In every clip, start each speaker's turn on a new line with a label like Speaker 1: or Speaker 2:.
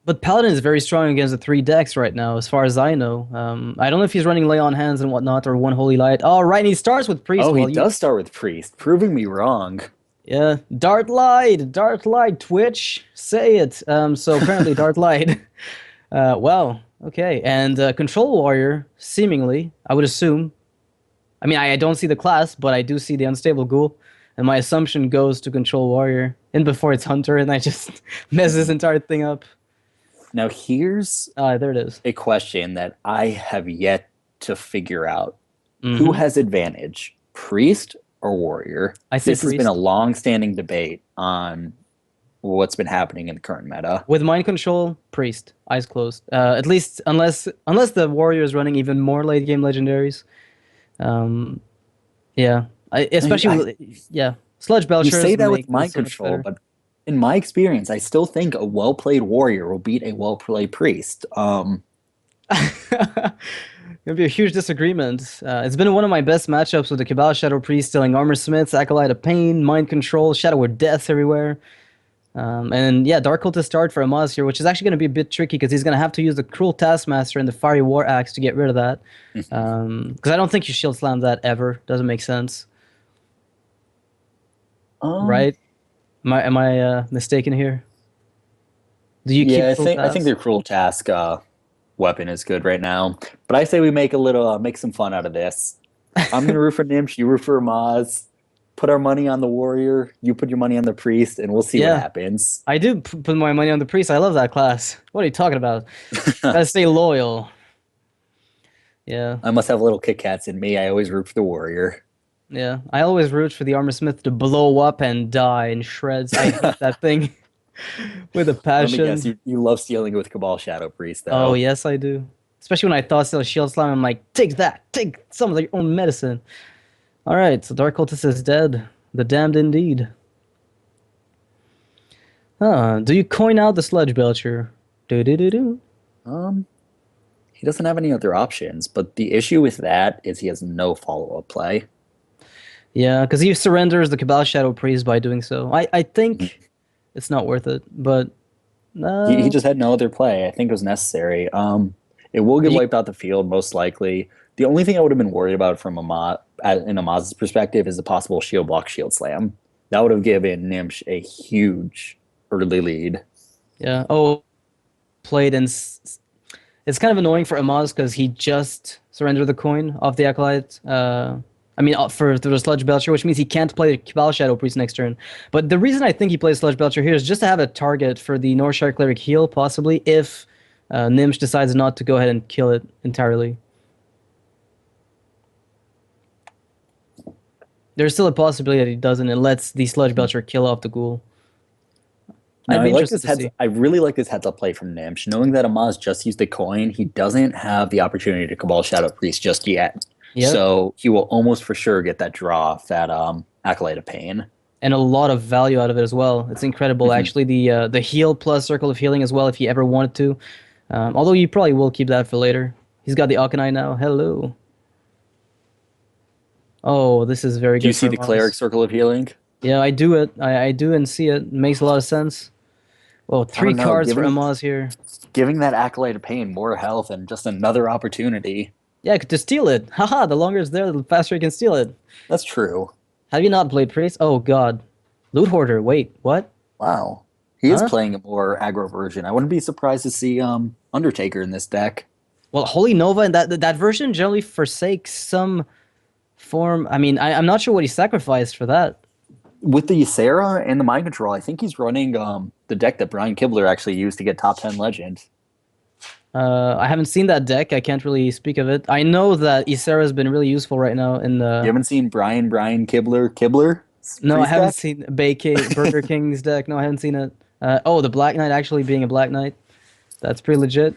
Speaker 1: But Paladin is very strong against the 3 decks right now, as far as I know. I don't know if he's running Lay on Hands and whatnot, or One Holy Light. Oh, right, and he starts with Priest.
Speaker 2: Oh, he
Speaker 1: Well, you,
Speaker 2: does start with Priest, proving me wrong.
Speaker 1: yeah, Dart Light, Twitch, say it. So apparently Dart Light. Wow, okay, and Control Warrior, seemingly, I would assume. I mean, I don't see the class, but I do see the Unstable Ghoul, and my assumption goes to Control Warrior, and before it's Hunter, and I just mess this
Speaker 2: Mhm.
Speaker 1: entire thing up.
Speaker 2: Now, here's
Speaker 1: There it is.
Speaker 2: a question that I have yet to figure out. Who
Speaker 1: Mm-hmm.
Speaker 2: has advantage, Priest or Warrior?
Speaker 1: I say
Speaker 2: This has been a
Speaker 1: Priest.
Speaker 2: long-standing debate on what's been happening in the current meta.
Speaker 1: With mind control, priest, eyes closed. At least unless the warrior is running even more late game legendaries. Um, yeah, especially yeah, sludge
Speaker 2: You say
Speaker 1: belchers
Speaker 2: that with
Speaker 1: make this
Speaker 2: mind
Speaker 1: so much
Speaker 2: control,
Speaker 1: better.
Speaker 2: but in my experience, I still think a well-played Warrior will beat a well-played Priest.
Speaker 1: It'll be a huge disagreement. It's been one of my best matchups with the Cabal Shadow Priest stealing Armor Smiths, Acolyte of Pain, Mind Control, Shadow of Death everywhere. And yeah, Dark Cult to start for Amaz here, which is actually going to be a bit tricky because he's going to have to use the Cruel Taskmaster and the Fiery War Axe to get rid of that. Because I don't think you shield slam that ever. Doesn't make sense,
Speaker 2: um,
Speaker 1: right? Am I mistaken here? Do you
Speaker 2: yeah,
Speaker 1: keep
Speaker 2: I
Speaker 1: Cruel
Speaker 2: think
Speaker 1: Task?
Speaker 2: their Cruel Task weapon is good right now, but I say we make a little make some fun out of this. I'm gonna root for Gnimsh, you root for Amaz. Put our money on the Warrior, you put your money on the Priest, and we'll see what
Speaker 1: Yeah,
Speaker 2: happens.
Speaker 1: I do put my money on the Priest. I love that class. What are you talking about? Gotta stay loyal. Yeah,
Speaker 2: I must have little Kit Kats in me. I always root for the Warrior.
Speaker 1: yeah. I always root for the Armor Smith to blow up and die in shreds. I hate that thing with a
Speaker 2: Let me guess,
Speaker 1: passion.
Speaker 2: you love stealing with Cabal Shadow Priest,
Speaker 1: Oh,
Speaker 2: though.
Speaker 1: yes, I do. Especially when I thought still shield slam, I'm like, take that, take some of your own medicine. All right, so Dark Cultist is dead. The damned indeed. Huh? Do you coin out the Sludge Belcher? Do do do do.
Speaker 2: Um, he doesn't have any other options, but the issue with that is he has no follow-up play.
Speaker 1: Yeah, because he surrenders the Cabal Shadow Priest by doing so. I think
Speaker 2: Mhm.
Speaker 1: it's not worth it, but
Speaker 2: He
Speaker 1: uh,
Speaker 2: just had no other play. I think it was necessary. It will get
Speaker 1: you,
Speaker 2: wiped out the field most likely. The only thing I would have been worried about from in Amaz's perspective is the possible shield block shield slam. That would have given Gnimsh a huge early lead.
Speaker 1: yeah. Oh, played and it's kind of annoying for Amaz because he just surrendered the coin off the Acolyte. I mean, for the Sludge Belcher, which means he can't play the Cabal Shadow Priest next turn. But the reason I think he plays Sludge Belcher here is just to have a target for the Northshire Cleric heal, possibly, if Gnimsh decides not to go ahead and kill it entirely. There's still a possibility that he doesn't and lets the Sludge Belcher kill off the Ghoul.
Speaker 2: Now
Speaker 1: I'd
Speaker 2: I
Speaker 1: be
Speaker 2: like
Speaker 1: interested
Speaker 2: this
Speaker 1: to
Speaker 2: heads.
Speaker 1: see.
Speaker 2: I really like this heads up play from Gnimsh, knowing that Amaz just used the coin. He doesn't have the opportunity to Cabal Shadow Priest just yet,
Speaker 1: Yep.
Speaker 2: so he will almost for sure get that draw off that Acolyte of Pain.
Speaker 1: And a lot of value out of it as well. It's incredible,
Speaker 2: Mhm.
Speaker 1: actually. The heal plus Circle of Healing as well, if he ever wanted to. Although you probably will keep that for later. He's got the Arcanine now. Hello. Oh, this is very
Speaker 2: Do you
Speaker 1: good
Speaker 2: see
Speaker 1: for
Speaker 2: the Cleric
Speaker 1: Maz.
Speaker 2: Circle of Healing?
Speaker 1: Yeah, I do it. I do and see it. Makes a lot of sense. Oh,
Speaker 2: I
Speaker 1: three
Speaker 2: don't know.
Speaker 1: cards for Amaz here.
Speaker 2: Giving that Acolyte of Pain more health and just another opportunity.
Speaker 1: Yeah, to steal it. Haha, the longer it's there, the faster you can steal it.
Speaker 2: That's true.
Speaker 1: Have you not played Priest? Oh, God. Loot Hoarder. Wait, what?
Speaker 2: Wow. He is
Speaker 1: Huh?
Speaker 2: playing a more aggro version. I wouldn't be surprised to see Undertaker in this deck.
Speaker 1: Well, Holy Nova and that version generally forsakes some form. I mean, I'm not sure what he sacrificed for that.
Speaker 2: With the Ysera and the Mind Control, I think he's running the deck that Brian Kibler actually used to get top 10 Legend.
Speaker 1: I haven't seen that deck. I can't really speak of it. I know that Ysera has been really useful right now in
Speaker 2: You
Speaker 1: the.
Speaker 2: haven't seen Brian Kibler's
Speaker 1: No, I
Speaker 2: Priest
Speaker 1: haven't
Speaker 2: deck?
Speaker 1: seen Burger King's deck. No, I haven't seen it. Oh, the Black Knight actually being a Black Knight. That's pretty legit.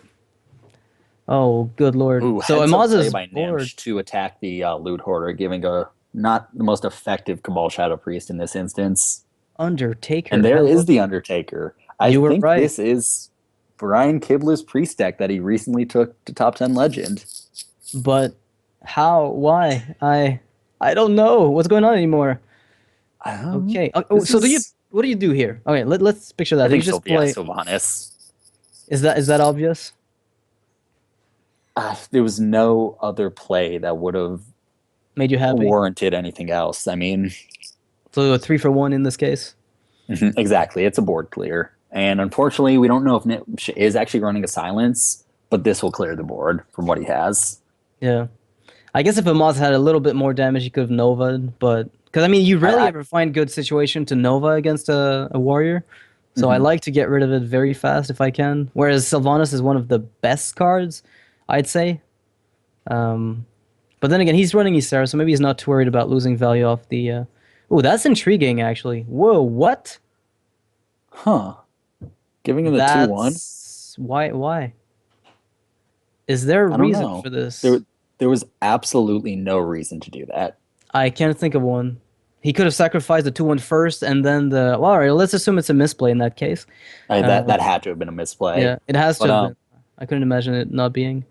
Speaker 1: Oh, good lord.
Speaker 2: Ooh,
Speaker 1: So
Speaker 2: heads up play
Speaker 1: Amaz's
Speaker 2: by
Speaker 1: board.
Speaker 2: Gnimsh to attack the Loot Hoarder, giving a not the most effective Cabal Shadow Priest in this instance. And
Speaker 1: Undertaker.
Speaker 2: there
Speaker 1: Hello.
Speaker 2: is the Undertaker. I
Speaker 1: You were
Speaker 2: think
Speaker 1: right.
Speaker 2: this is Brian Kibler's priest deck that he recently took to top 10 legend.
Speaker 1: But how? Why? I don't know what's going on anymore. Okay. So
Speaker 2: This
Speaker 1: do you?
Speaker 2: is,
Speaker 1: What do you do here? Okay, let's picture
Speaker 2: I
Speaker 1: that. Do you
Speaker 2: think
Speaker 1: just
Speaker 2: Sylvia
Speaker 1: play?
Speaker 2: Sylvanas.
Speaker 1: Is that obvious?
Speaker 2: There was no other play that would have
Speaker 1: Made you happy?
Speaker 2: warranted anything else. I mean,
Speaker 1: So a 3 for 1 in this case.
Speaker 2: exactly. It's a board clear. And unfortunately, we don't know if Gnimsh is actually running a silence, but this will clear the board from what he has.
Speaker 1: Yeah. I guess if Amaz had a little bit more damage, he could have Nova'd, but because I mean, you rarely
Speaker 2: I
Speaker 1: ever find good situation to Nova against a warrior, so I
Speaker 2: mhm.
Speaker 1: like to get rid of it very fast if I can. Whereas Sylvanas is one of the best cards, I'd say. Um, but then again, he's running Ysera, so maybe he's not too worried about losing value off the. Oh, that's intriguing, actually. Whoa, what?
Speaker 2: Huh. Giving him the 2-1?
Speaker 1: That's why? Why is there a
Speaker 2: I don't
Speaker 1: reason
Speaker 2: know.
Speaker 1: for
Speaker 2: There,
Speaker 1: this?
Speaker 2: there was absolutely no reason to do that.
Speaker 1: I can't think of one. He could have sacrificed the 2-1 first, and then the. Well, all right, let's assume it's a misplay in that case.
Speaker 2: That
Speaker 1: Um,
Speaker 2: had to have been a misplay.
Speaker 1: yeah, it has to
Speaker 2: But
Speaker 1: have been. I couldn't imagine it not being.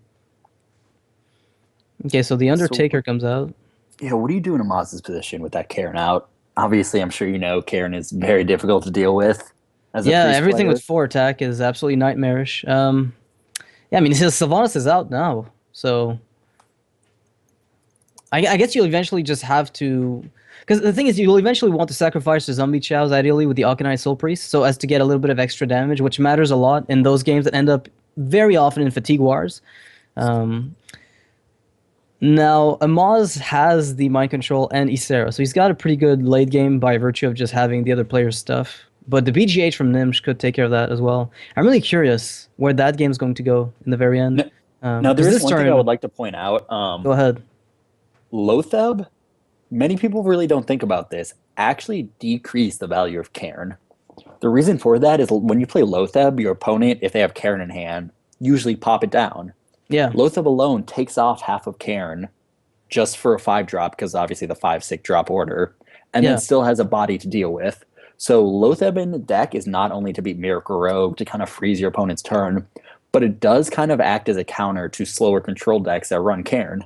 Speaker 1: Okay, so the
Speaker 2: so
Speaker 1: Undertaker comes out.
Speaker 2: yeah, what do you do in Amaz's position with that Karen out? Obviously, I'm sure you know Karen is very difficult to deal with as a
Speaker 1: Yeah,
Speaker 2: priest
Speaker 1: everything with
Speaker 2: player.
Speaker 1: 4 attack is absolutely nightmarish. Yeah, I mean, his Sylvanas is out now, so I guess you'll eventually just have to. Because the thing is, you'll eventually want to sacrifice the zombie chows, ideally with the Arcanine Soul Priest, so as to get a little bit of extra damage, which matters a lot in those games that end up very often in Fatigue Wars. Um, Now, Amaz has the mind control and Ysera, so he's got a pretty good late game by virtue of just having the other player's stuff. But the BGH from Gnimsh could take care of that as well. I'm really curious where that game's going to go in the very end.
Speaker 2: Now, there
Speaker 1: Because
Speaker 2: is
Speaker 1: this
Speaker 2: one thing I would
Speaker 1: turn,
Speaker 2: like to point out.
Speaker 1: go ahead.
Speaker 2: Lotheb, many people really don't think about this, actually decrease the value of Cairn. The reason for that is when you play Lotheb, your opponent, if they have Cairn in hand, usually pop it down.
Speaker 1: Yeah,
Speaker 2: Lotheb alone takes off half of Cairn just for a 5 drop, because obviously the 5/6 drop order, and then
Speaker 1: yeah.
Speaker 2: still has a body to deal with. So Lotheb in the deck is not only to beat Miracle Rogue to kind of freeze your opponent's turn, but it does kind of act as a counter to slower control decks that run Cairn.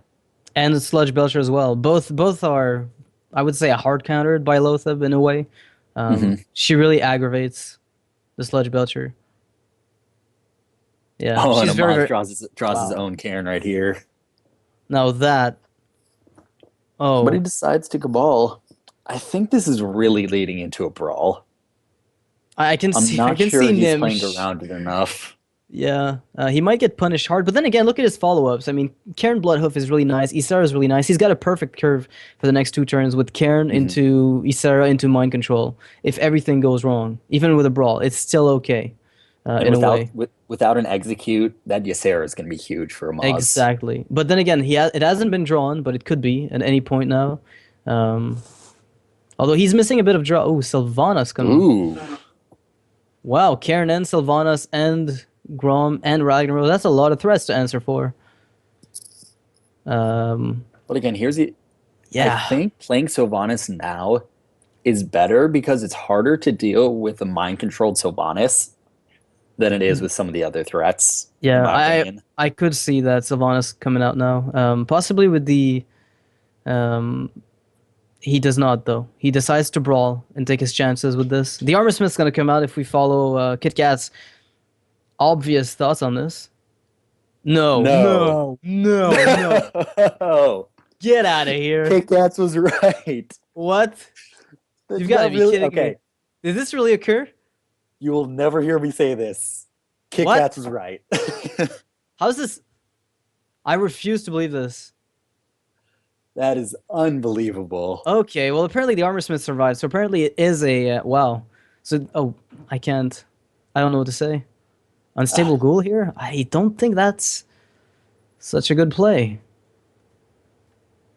Speaker 1: And the Sludge Belcher as well. Both are, I would say, a hard countered by Lotheb in a way.
Speaker 2: Mm-hmm.
Speaker 1: She really aggravates the Sludge Belcher. Yeah,
Speaker 2: Oh, and
Speaker 1: she's very,
Speaker 2: Amaz
Speaker 1: very.
Speaker 2: draws his
Speaker 1: Wow.
Speaker 2: own Cairn right here.
Speaker 1: Now that.
Speaker 2: But he
Speaker 1: Oh,
Speaker 2: decides to cabal. I think this is really leading into a brawl.
Speaker 1: I can
Speaker 2: I'm
Speaker 1: see. I
Speaker 2: not
Speaker 1: can
Speaker 2: sure
Speaker 1: see
Speaker 2: he's playing
Speaker 1: Gnimsh.
Speaker 2: around it enough.
Speaker 1: Yeah, he might get punished hard, but then again, look at his follow-ups. I mean, Cairn Bloodhoof is really nice. Isara is really nice. He's got a perfect curve for the next 2 turns with Cairn
Speaker 2: Mm-hmm.
Speaker 1: into Isara into Mind Control. If everything goes wrong, even with a brawl, it's still okay,
Speaker 2: And
Speaker 1: in a way.
Speaker 2: without an execute, that Ysera is going to be huge for Amaz.
Speaker 1: Exactly. But then again, it hasn't been drawn, but it could be at any point now. Um, Although he's missing a bit of draw. Oh, Sylvanas come.
Speaker 2: Ooh.
Speaker 1: Wow, Cairn and Sylvanas and Grom and Ragnarok. That's a lot of threats to answer for. Um,
Speaker 2: But again, here's the. I
Speaker 1: yeah.
Speaker 2: think playing Sylvanas now is better because it's harder to deal with a mind controlled Sylvanas than it is with some of the other threats, in
Speaker 1: Yeah,
Speaker 2: my
Speaker 1: I
Speaker 2: opinion.
Speaker 1: I could see that Sylvanas coming out now. Possibly with the um he does not though. He decides to brawl and take his chances with this. The Armor Smith's gonna come out if we follow Kit Kat's obvious thoughts on this. No,
Speaker 2: No.
Speaker 1: no, no, no.
Speaker 2: No.
Speaker 1: Get out of here.
Speaker 2: Kit Kats was right.
Speaker 1: What?
Speaker 2: That's
Speaker 1: You've got to
Speaker 2: not
Speaker 1: be
Speaker 2: really
Speaker 1: kidding me.
Speaker 2: okay.
Speaker 1: Did this really occur?
Speaker 2: You will never hear me say this. Kit
Speaker 1: What?
Speaker 2: Kats was right.
Speaker 1: How's this? I refuse to believe this.
Speaker 2: That is unbelievable.
Speaker 1: Okay, well, apparently the Armor Smith survived, so apparently it is a wow. So, oh, I can't. I don't know what to say. Unstable
Speaker 2: Ah,
Speaker 1: Ghoul here? I don't think that's such a good play.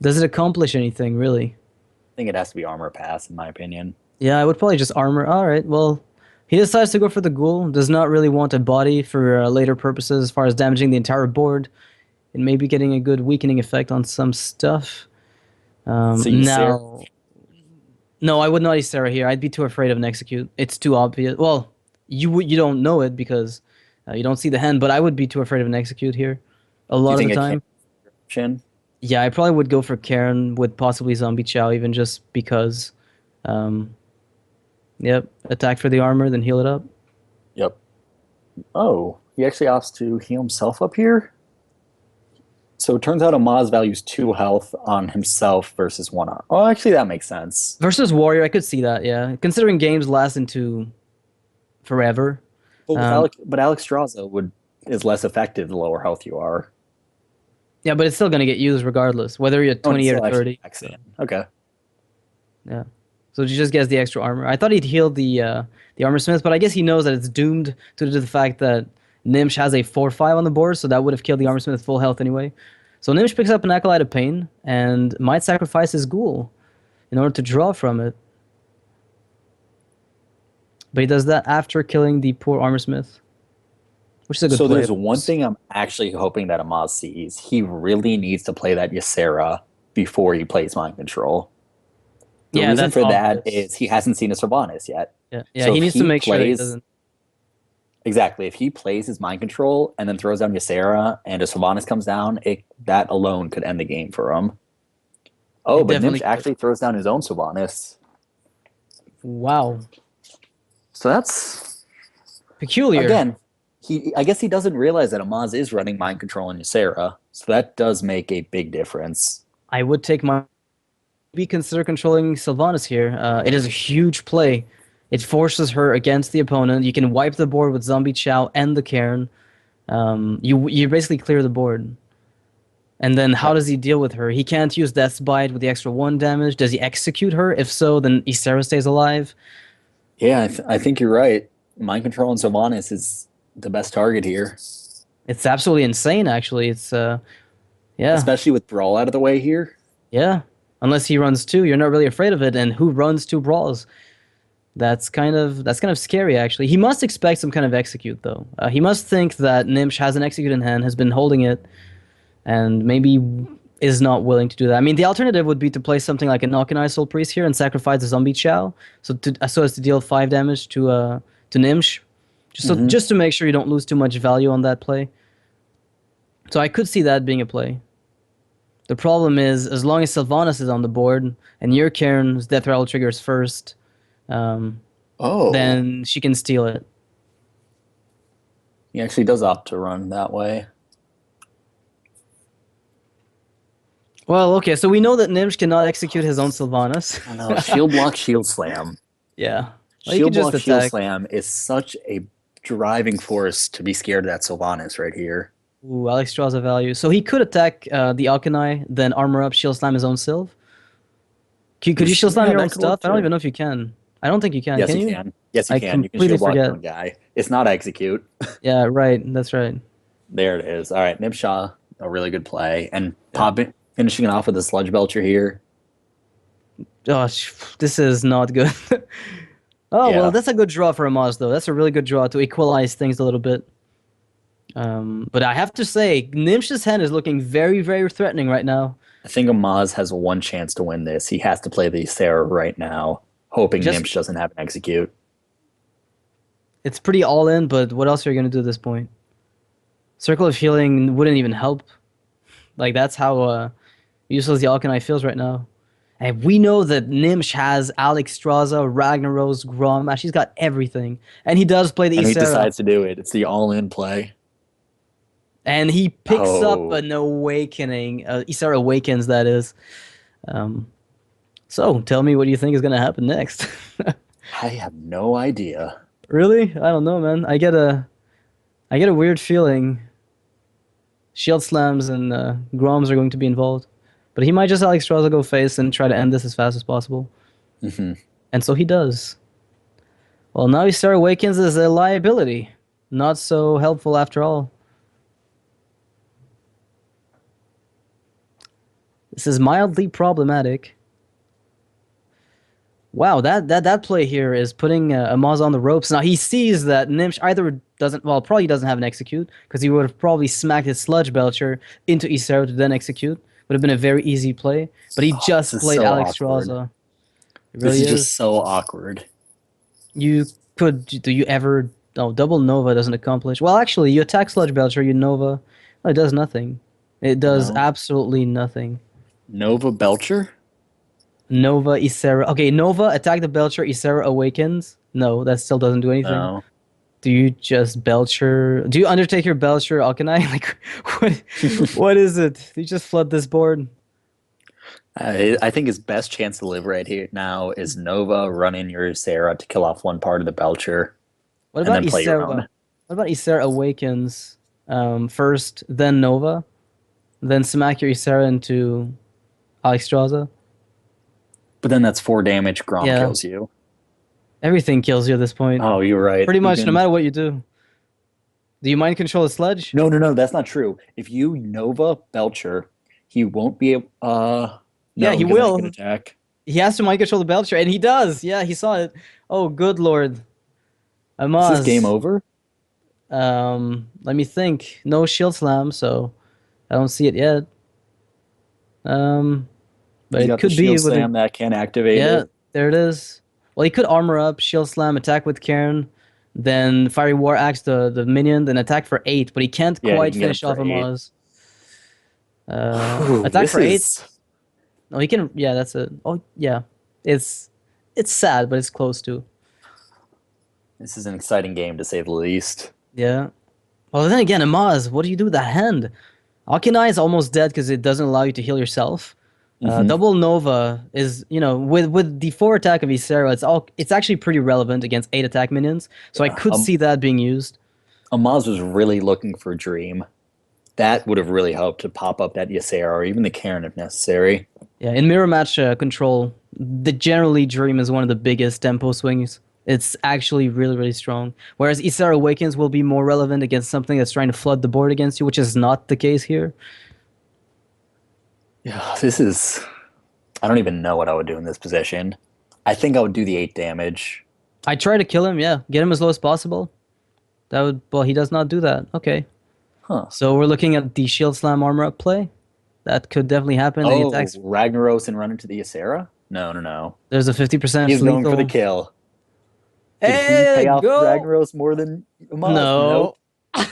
Speaker 1: Does it accomplish anything, really?
Speaker 2: I think it has to be armor pass, in my opinion.
Speaker 1: Yeah, I would probably just armor. All right, well, he decides to go for the Ghoul. Does not really want a body for later purposes as far as damaging the entire board and maybe getting a good weakening effect on some stuff.
Speaker 2: So you Sarah,
Speaker 1: Now, no, I would not use Sarah here. I'd be too afraid of an execute. It's too obvious. Well, you don't know it because you don't see the hand, but I would be too afraid of an execute here a
Speaker 2: do you
Speaker 1: lot of the
Speaker 2: think it can
Speaker 1: time.
Speaker 2: option?
Speaker 1: Yeah, I probably would go for Karen with possibly Zombie Chow, even just because. Um, yep, attack for the armor, then heal it up.
Speaker 2: Yep. Oh, he actually opts to heal himself up here. So it turns out Amaz values 2 health on himself versus 1 arm. Oh, actually, that makes sense.
Speaker 1: Versus Warrior, I could see that, yeah. Considering games last into forever.
Speaker 2: But
Speaker 1: Um,
Speaker 2: Alex Straza is less effective the lower health you are.
Speaker 1: yeah, but it's still going to get used regardless, whether you're
Speaker 2: Oh, and it
Speaker 1: 20 or
Speaker 2: still actually
Speaker 1: 30.
Speaker 2: backs in. Okay.
Speaker 1: Yeah. So he just gets the extra armor. I thought he'd healed the armor smith, but I guess he knows that it's doomed due to the fact that Gnimsh has a 4/5 on the board, so that would have killed the armor smith full health anyway. So Gnimsh picks up an Acolyte of Pain and might sacrifice his ghoul in order to draw from it. But he does that after killing the poor armor smith, which is a good
Speaker 2: So
Speaker 1: play.
Speaker 2: there's one thing I'm actually hoping that Amaz sees. He really needs to play that Ysera before he plays Mind Control. The
Speaker 1: Yeah,
Speaker 2: reason
Speaker 1: that's
Speaker 2: for that
Speaker 1: obvious.
Speaker 2: is he hasn't seen a Sylvanas yet.
Speaker 1: Yeah, yeah,
Speaker 2: So
Speaker 1: he
Speaker 2: if
Speaker 1: needs to
Speaker 2: he
Speaker 1: make sure that he
Speaker 2: plays
Speaker 1: doesn't.
Speaker 2: exactly, if he plays his Mind Control and then throws down Ysera and a Sylvanas comes down, that alone could end the game for him. Oh,
Speaker 1: It
Speaker 2: but
Speaker 1: definitely
Speaker 2: Gnimsh
Speaker 1: could.
Speaker 2: actually throws down his own Sylvanas.
Speaker 1: Wow,
Speaker 2: So that's
Speaker 1: peculiar.
Speaker 2: again, I guess he doesn't realize that Amaz is running Mind Control on Ysera. So that does make a big difference.
Speaker 1: I would take my be consider controlling Sylvanas here. It is a huge play. It forces her against the opponent. You can wipe the board with Zombie Chow and the Cairn. You basically clear the board. And then how does he deal with her? He can't use Death's Bite with the extra 1 damage. Does he execute her? If so, then Ysera stays alive.
Speaker 2: Yeah, I think you're right. Mind Control and Sylvanas is the best target here.
Speaker 1: It's absolutely insane, actually. It's yeah,
Speaker 2: Especially with Brawl out of the way here.
Speaker 1: yeah. Unless he runs 2, you're not really afraid of it. And who runs 2 brawls? That's kind of scary, actually. He must expect some kind of execute, though. He must think that Gnimsh has an execute in hand, has been holding it, and maybe is not willing to do that. I mean, the alternative would be to play something like a Knockin' Soul Priest here and sacrifice the Zombie Chow, so as to deal 5 damage to Gnimsh, just to make sure you don't lose too much value on that play. So I could see that being a play. The problem is, as long as Sylvanas is on the board and your Cairn's Death Rattle triggers first, then she can steal it.
Speaker 2: He actually does opt to run that way.
Speaker 1: Well, okay, so we know that Gnimsh cannot execute his own Sylvanas.
Speaker 2: I know, shield block, shield slam.
Speaker 1: Yeah. Well, you
Speaker 2: Shield
Speaker 1: can just
Speaker 2: block, shield
Speaker 1: attack.
Speaker 2: slam is such a driving force to be scared of that Sylvanas right here.
Speaker 1: Ooh, Alex draws a value. So he could attack the Alchemy, then armor up, shield slam his own Sylv. Could you shield slam your
Speaker 2: that
Speaker 1: own
Speaker 2: could work
Speaker 1: stuff? I don't
Speaker 2: too.
Speaker 1: even know if you can. I don't think you can.
Speaker 2: Yes,
Speaker 1: Can
Speaker 2: you
Speaker 1: you?
Speaker 2: can. Yes, you
Speaker 1: I
Speaker 2: can. You can
Speaker 1: completely
Speaker 2: shield block your
Speaker 1: forget.
Speaker 2: own guy. It's not execute.
Speaker 1: Yeah, right. That's right.
Speaker 2: There it is. All right, Nibshaw, a really good play. And finishing it off with a Sludge Belcher here.
Speaker 1: Gosh, this is not good. Oh,
Speaker 2: Yeah.
Speaker 1: well, that's a good draw for Amaz, though. That's a really good draw to equalize things a little bit. But I have to say, Gnimsh's hand is looking very, very threatening right now.
Speaker 2: I think Amaz has one chance to win this. He has to play the Sarah right now, hoping
Speaker 1: Just-
Speaker 2: Gnimsh doesn't have an execute.
Speaker 1: It's pretty all in, but what else are you going to do at this point? Circle of Healing wouldn't even help. Like, that's how useless the Alchemy feels right now. And we know that Gnimsh has Alex Straza, Ragnaros, Grom. She's got everything. And he does play the
Speaker 2: And he
Speaker 1: Ysera.
Speaker 2: decides to do it. It's the all-in play.
Speaker 1: And he picks up
Speaker 2: Oh.
Speaker 1: an Awakening. Ysera Awakens, that is. So, tell me what you think is going to happen next.
Speaker 2: I have no idea.
Speaker 1: Really? I don't know, man. I get a weird feeling Shield Slams and Groms are going to be involved. But he might just Alex Straza go face and try to end this as fast as possible.
Speaker 2: Mm-hmm.
Speaker 1: And so he does. Well, now Ysera Awakens is a liability. Not so helpful after all. This is mildly problematic. Wow, that play here is putting Amaz on the ropes. Now he sees that Gnimsh either probably doesn't have an execute, because he would have probably smacked his Sludge Belcher into Ysera to then execute. Would have been a very easy play. But he just
Speaker 2: this is
Speaker 1: played
Speaker 2: so
Speaker 1: Alex
Speaker 2: awkward.
Speaker 1: Straza. It
Speaker 2: This
Speaker 1: really
Speaker 2: is just so awkward.
Speaker 1: You could. Do you ever? Oh, double Nova doesn't accomplish. Well, actually, you attack Sludge Belcher, you Nova. Well, it does nothing. It does
Speaker 2: No.
Speaker 1: absolutely nothing.
Speaker 2: Nova Belcher?
Speaker 1: Nova, Ysera. Okay, Nova, attack the Belcher, Ysera awakens. No, that still doesn't do anything.
Speaker 2: No.
Speaker 1: Do you just Belcher? Do you Undertaker Belcher Alkanai? Like, what? What is it? Do you just flood this board?
Speaker 2: I think his best chance to live right here now is Nova, run in your Sarah to kill off one part of the Belcher,
Speaker 1: What
Speaker 2: and
Speaker 1: about
Speaker 2: then play your
Speaker 1: Ysera?
Speaker 2: own.
Speaker 1: What about Ysera Awakens first, then Nova, then smack your Ysera into Alexstrasza?
Speaker 2: But then that's 4 damage. Grom
Speaker 1: Yeah,
Speaker 2: kills you.
Speaker 1: everything kills you at this point.
Speaker 2: Oh, you're right.
Speaker 1: Pretty much, no
Speaker 2: Even
Speaker 1: matter what you do. Do you mind control a Sludge?
Speaker 2: no, that's not true. If you Nova Belcher, he won't be able.
Speaker 1: Yeah,
Speaker 2: No,
Speaker 1: he
Speaker 2: because then he could
Speaker 1: will.
Speaker 2: attack.
Speaker 1: He has to mind control the Belcher, and he does. Yeah, he saw it. Oh, good lord.
Speaker 2: Is this game
Speaker 1: Amaz.
Speaker 2: over?
Speaker 1: Let me think. No Shield Slam, so I don't see it yet. Um, but
Speaker 2: He's
Speaker 1: it
Speaker 2: got the
Speaker 1: could be
Speaker 2: shield
Speaker 1: with it.
Speaker 2: slam that can activate
Speaker 1: Yeah,
Speaker 2: it.
Speaker 1: there it is. Well, he could armor up, Shield Slam, attack with Cairn, then Fiery War Axe the minion, then attack for 8, but he can't
Speaker 2: Yeah, he
Speaker 1: quite
Speaker 2: can get him
Speaker 1: finish off
Speaker 2: for 8.
Speaker 1: Amaz.
Speaker 2: Whew,
Speaker 1: Attack
Speaker 2: this
Speaker 1: for 8.
Speaker 2: is
Speaker 1: No, he can. Yeah, that's it. Oh, yeah. It's it's sad, but it's close to.
Speaker 2: this is an exciting game to say the least.
Speaker 1: Yeah. Well, then again, Amaz, what do you do with that hand? Akinai is almost dead because it doesn't allow you to heal yourself.
Speaker 2: Hmm.
Speaker 1: Double Nova is, with the 4 attack of Ysera, it's actually pretty relevant against 8 attack minions. So I
Speaker 2: Yeah,
Speaker 1: could see that being used.
Speaker 2: Amaz was really looking for Dream. That would have really helped to pop up that Ysera or even the Karen if necessary.
Speaker 1: Yeah, in mirror match control, the generally Dream is one of the biggest tempo swings. It's actually really, really strong. Whereas Ysera Awakens will be more relevant against something that's trying to flood the board against you, which is not the case here.
Speaker 2: Yeah, this is. I don't even know what I would do in this position. I think I would do the 8 damage.
Speaker 1: I try to kill him, yeah. Get him as low as possible. Well, he does not do that. Okay.
Speaker 2: Huh.
Speaker 1: So we're looking at the Shield Slam armor up play. That could definitely happen. Then he
Speaker 2: Oh,
Speaker 1: attacks.
Speaker 2: Ragnaros and run into the Ysera? No.
Speaker 1: There's a 50%
Speaker 2: He's going for the
Speaker 1: lethal.
Speaker 2: kill. Did he
Speaker 1: Hey,
Speaker 2: pay off
Speaker 1: go!
Speaker 2: Ragnaros more than Amaz? Nope.
Speaker 1: No.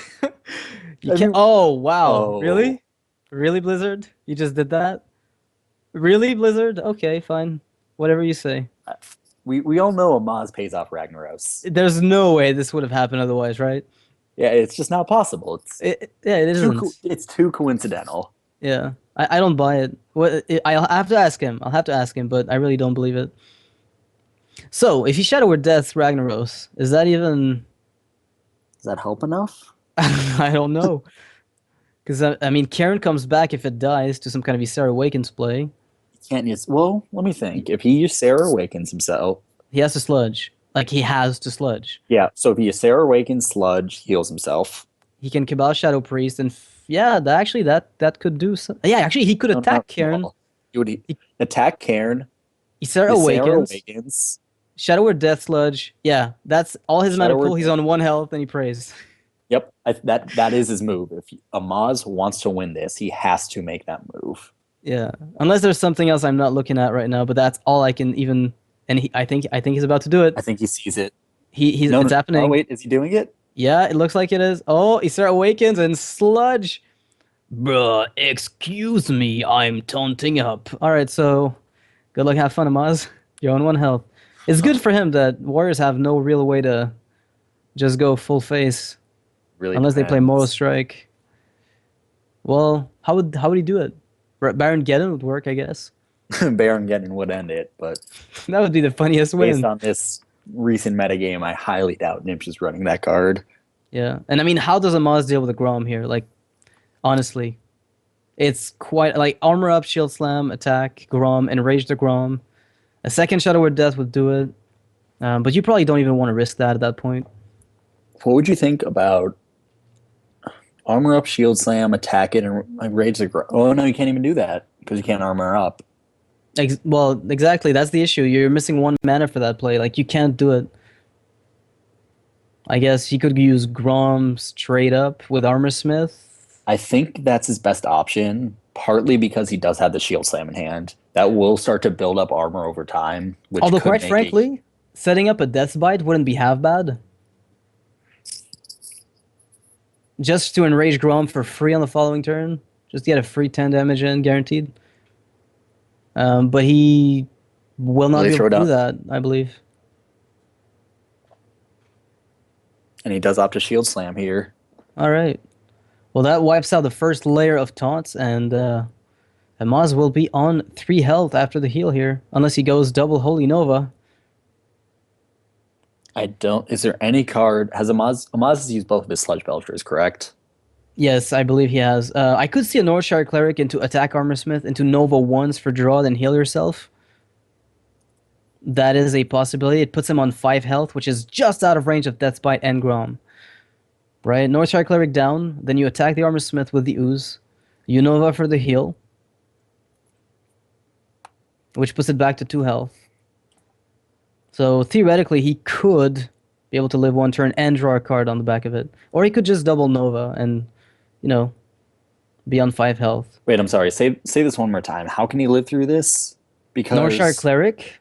Speaker 1: You
Speaker 2: I
Speaker 1: can't.
Speaker 2: mean,
Speaker 1: Oh, wow.
Speaker 2: oh,
Speaker 1: Really? Really, Blizzard? You just did that? Really, Blizzard? Okay, fine. Whatever you say.
Speaker 2: we all know Amaz pays off Ragnaros.
Speaker 1: There's no way this would have happened otherwise, right?
Speaker 2: Yeah, it's just not possible.
Speaker 1: Yeah, it isn't.
Speaker 2: It's too coincidental.
Speaker 1: Yeah, I don't buy it. I'll have to ask him. I'll have to ask him, but I really don't believe it. So, if you Shadow or Death Ragnaros, is that even?
Speaker 2: Does that help enough?
Speaker 1: I don't know. Because, I mean, Karen comes back if it dies to some kind of Ysera Awakens play.
Speaker 2: Can't use. Well, let me think. If he Sarah awakens himself,
Speaker 1: He has to sludge. Like, he has to sludge.
Speaker 2: yeah. So if he Sarah awakens, sludge heals himself.
Speaker 1: He can Cabal Shadow Priest, and yeah, that could do some. Yeah, actually, he could
Speaker 2: No,
Speaker 1: attack
Speaker 2: not
Speaker 1: Karen.
Speaker 2: well. He would
Speaker 1: He,
Speaker 2: attack Cairn.
Speaker 1: Ysera
Speaker 2: Sarah
Speaker 1: Awakens,
Speaker 2: awakens.
Speaker 1: Shadow or Death Sludge. Yeah, that's all his mana
Speaker 2: Shadow
Speaker 1: pool.
Speaker 2: Word.
Speaker 1: He's on 1 health, and he prays.
Speaker 2: Yep, that is his move. If Amaz wants to win this, he has to make that move.
Speaker 1: Yeah, unless there's something else I'm not looking at right now, but that's all I can even. And I think he's about to do it.
Speaker 2: I think he sees it.
Speaker 1: He's
Speaker 2: No,
Speaker 1: it's
Speaker 2: no. Oh
Speaker 1: happening.
Speaker 2: wait, is he doing it?
Speaker 1: Yeah, it looks like it is. Oh, Ysera Awakens and Sludge. Bruh, excuse me, I'm taunting up. All right, so good luck, have fun, Amaz. You're on 1 health. It's good for him that Warriors have no real way to just go full face
Speaker 2: Really
Speaker 1: unless they play Moral
Speaker 2: depends.
Speaker 1: Strike. Well, how would he do it? Baron Geddon would work, I guess.
Speaker 2: Baron Geddon would end it, but
Speaker 1: That would be the funniest
Speaker 2: based
Speaker 1: win.
Speaker 2: on this recent metagame, I highly doubt Gnimsh is running that card.
Speaker 1: Yeah, and I mean, how does Amaz deal with a Grom here? Like, honestly, it's quite like armor up, shield slam, attack, Grom, enrage the Grom. A second Shadow Word Death would do it, but you probably don't even want to risk that at that point.
Speaker 2: What would you think about armor up, shield slam, attack it, and rage the Oh no, you can't even do that because you can't armor up.
Speaker 1: Well, exactly. That's the issue. You're missing 1 mana for that play. Like, you can't do it. I guess he could use Grom straight up with Armor Smith.
Speaker 2: I think that's his best option, partly because he does have the shield slam in hand. That will start to build up armor over time. Which
Speaker 1: Although,
Speaker 2: could
Speaker 1: quite
Speaker 2: make
Speaker 1: frankly, setting up a Death Bite wouldn't be half bad. Just to enrage Grom for free on the following turn. Just get a free 10 damage in, guaranteed. But he will not
Speaker 2: Will he
Speaker 1: be able
Speaker 2: throw
Speaker 1: to do
Speaker 2: down?
Speaker 1: that, I believe.
Speaker 2: And he does opt to shield slam here.
Speaker 1: All right. Well, that wipes out the first layer of taunts, and Amaz will be on 3 health after the heal here, unless he goes double Holy Nova.
Speaker 2: I don't. Is there any card? Has Amaz has used both of his Sludge Belchers, correct?
Speaker 1: Yes, I believe he has. I could see a Northshire Cleric into Attack Armorsmith, into Nova once for draw, then heal yourself. That is a possibility. It puts him on 5 health, which is just out of range of Deathbite and Grom. Right? Northshire Cleric down, then you attack the Armorsmith with the Ooze. You Nova for the heal, which puts it back to 2 health. So theoretically, he could be able to live 1 turn and draw a card on the back of it. Or he could just double Nova and, you know, be on 5 health.
Speaker 2: Wait, I'm sorry. Say this one more time. How can he live through this? Because
Speaker 1: Northshire Cleric,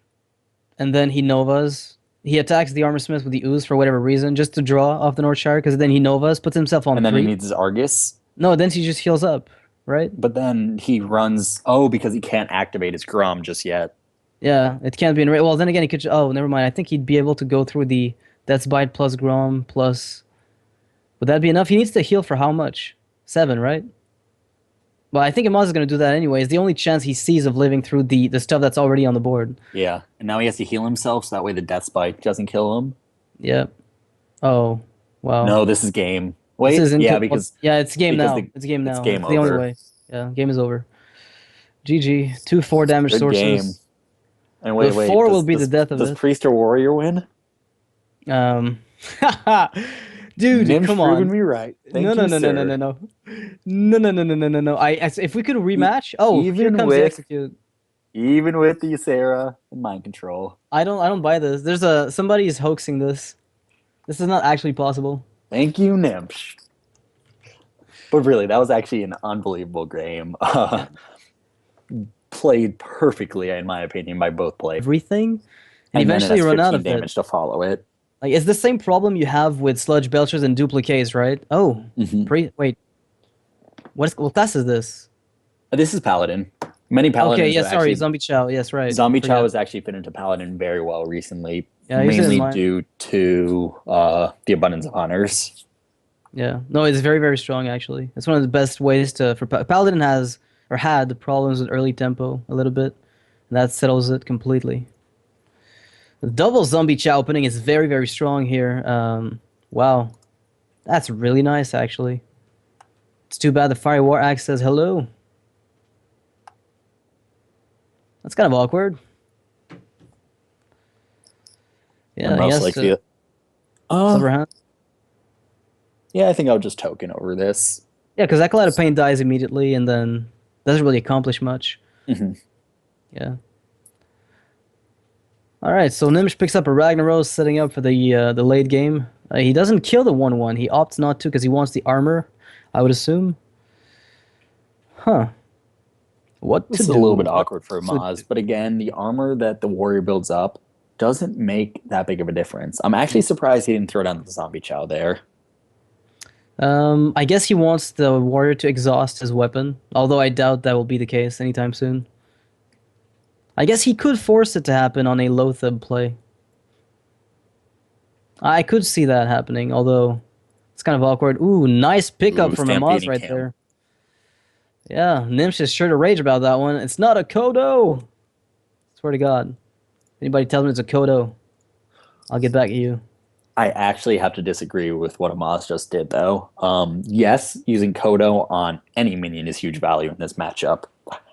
Speaker 1: and then he Novas. He attacks the Armorsmith with the Ooze for whatever reason, just to draw off the Northshire, because then he Novas, puts himself on
Speaker 2: and then
Speaker 1: 3.
Speaker 2: he needs his Argus.
Speaker 1: No, then he just heals up, right?
Speaker 2: But then he runs. Oh, because he can't activate his Grom just yet.
Speaker 1: Yeah, it can't be in. Well, then again, he could. Oh, never mind. I think he'd be able to go through the Death's Bite plus Grom plus. Would that be enough? He needs to heal for how much? 7, right? Well, I think Amaz is going to do that anyways. The only chance he sees of living through the stuff that's already on the board.
Speaker 2: Yeah, and now he has to heal himself so that way the Death Spike doesn't kill him.
Speaker 1: Yeah. Oh, wow.
Speaker 2: No, this is game. Wait,
Speaker 1: This is
Speaker 2: yeah, because
Speaker 1: yeah, it's game now.
Speaker 2: because
Speaker 1: It's game now.
Speaker 2: it's game
Speaker 1: the only
Speaker 2: over.
Speaker 1: way. Yeah, game is over. GG. 2 4 damage
Speaker 2: Good
Speaker 1: sources.
Speaker 2: game. And wait,
Speaker 1: The 4 will be the death of
Speaker 2: does
Speaker 1: it.
Speaker 2: Priest or Warrior win?
Speaker 1: Dude,
Speaker 2: Gnimsh
Speaker 1: come on.
Speaker 2: proving me right. Thank
Speaker 1: No, no,
Speaker 2: you,
Speaker 1: no, no,
Speaker 2: sir.
Speaker 1: no, no, no, no, no, no, no, no, no, no. If we could rematch, here
Speaker 2: even
Speaker 1: comes the
Speaker 2: with-
Speaker 1: execute.
Speaker 2: Even with the Sarah and mind control.
Speaker 1: I don't buy this. Somebody is hoaxing this. This is not actually possible.
Speaker 2: Thank you, Gnimsh. But really, that was actually an unbelievable game. Played perfectly, in my opinion, by both players.
Speaker 1: Everything, and
Speaker 2: And then it
Speaker 1: eventually
Speaker 2: has
Speaker 1: run out
Speaker 2: 15
Speaker 1: of
Speaker 2: damage
Speaker 1: it.
Speaker 2: to follow it.
Speaker 1: Like it's the same problem you have with Sludge Belchers and Duplicates, right? Oh, wait. What class is this?
Speaker 2: This is Paladin. Many Paladins.
Speaker 1: Okay, yes,
Speaker 2: are
Speaker 1: sorry,
Speaker 2: actually-
Speaker 1: Zombie Chow. Yes, right.
Speaker 2: Zombie Chow
Speaker 1: Forgot.
Speaker 2: has actually fit into Paladin very well recently,
Speaker 1: Yeah, he's in
Speaker 2: mainly
Speaker 1: mine.
Speaker 2: due to the abundance of honors.
Speaker 1: Yeah, no, it's very, very strong actually. It's one of the best ways to for Paladin had the problems with early tempo a little bit, and that settles it completely. The double Zombie Chow opening is very, very strong here. Wow, that's really nice actually. It's too bad the Fire War Axe says hello. That's kind of awkward. Yeah,
Speaker 2: most
Speaker 1: yes.
Speaker 2: likely.
Speaker 1: Silver Hand.
Speaker 2: Yeah, I think I would just token over this.
Speaker 1: Yeah, because Acolyte of Pain dies immediately and then doesn't really accomplish much.
Speaker 2: Mhm.
Speaker 1: Yeah. All right, so Gnimsh picks up a Ragnaros, setting up for the late game. He doesn't kill the 1/1. He opts not to because he wants the armor, I would assume. Huh. What to
Speaker 2: This is
Speaker 1: do?
Speaker 2: a little bit awkward for
Speaker 1: to
Speaker 2: Amaz, but again, the armor that the warrior builds up doesn't make that big of a difference. I'm actually surprised he didn't throw down the Zombie Chow there.
Speaker 1: I guess he wants the warrior to exhaust his weapon, although I doubt that will be the case anytime soon. I guess he could force it to happen on a Loatheb play. I could see that happening, although it's kind of awkward. Ooh, nice pickup
Speaker 2: Ooh,
Speaker 1: from Amaz
Speaker 2: Stampeding
Speaker 1: right
Speaker 2: Camp.
Speaker 1: there. Yeah, Gnimsh is sure to rage about that one. It's not a Kodo! Swear to God. Anybody tell me it's a Kodo, I'll get back at you.
Speaker 2: I actually have to disagree with what Amaz just did, though. Yes, using Kodo on any minion is huge value in this matchup.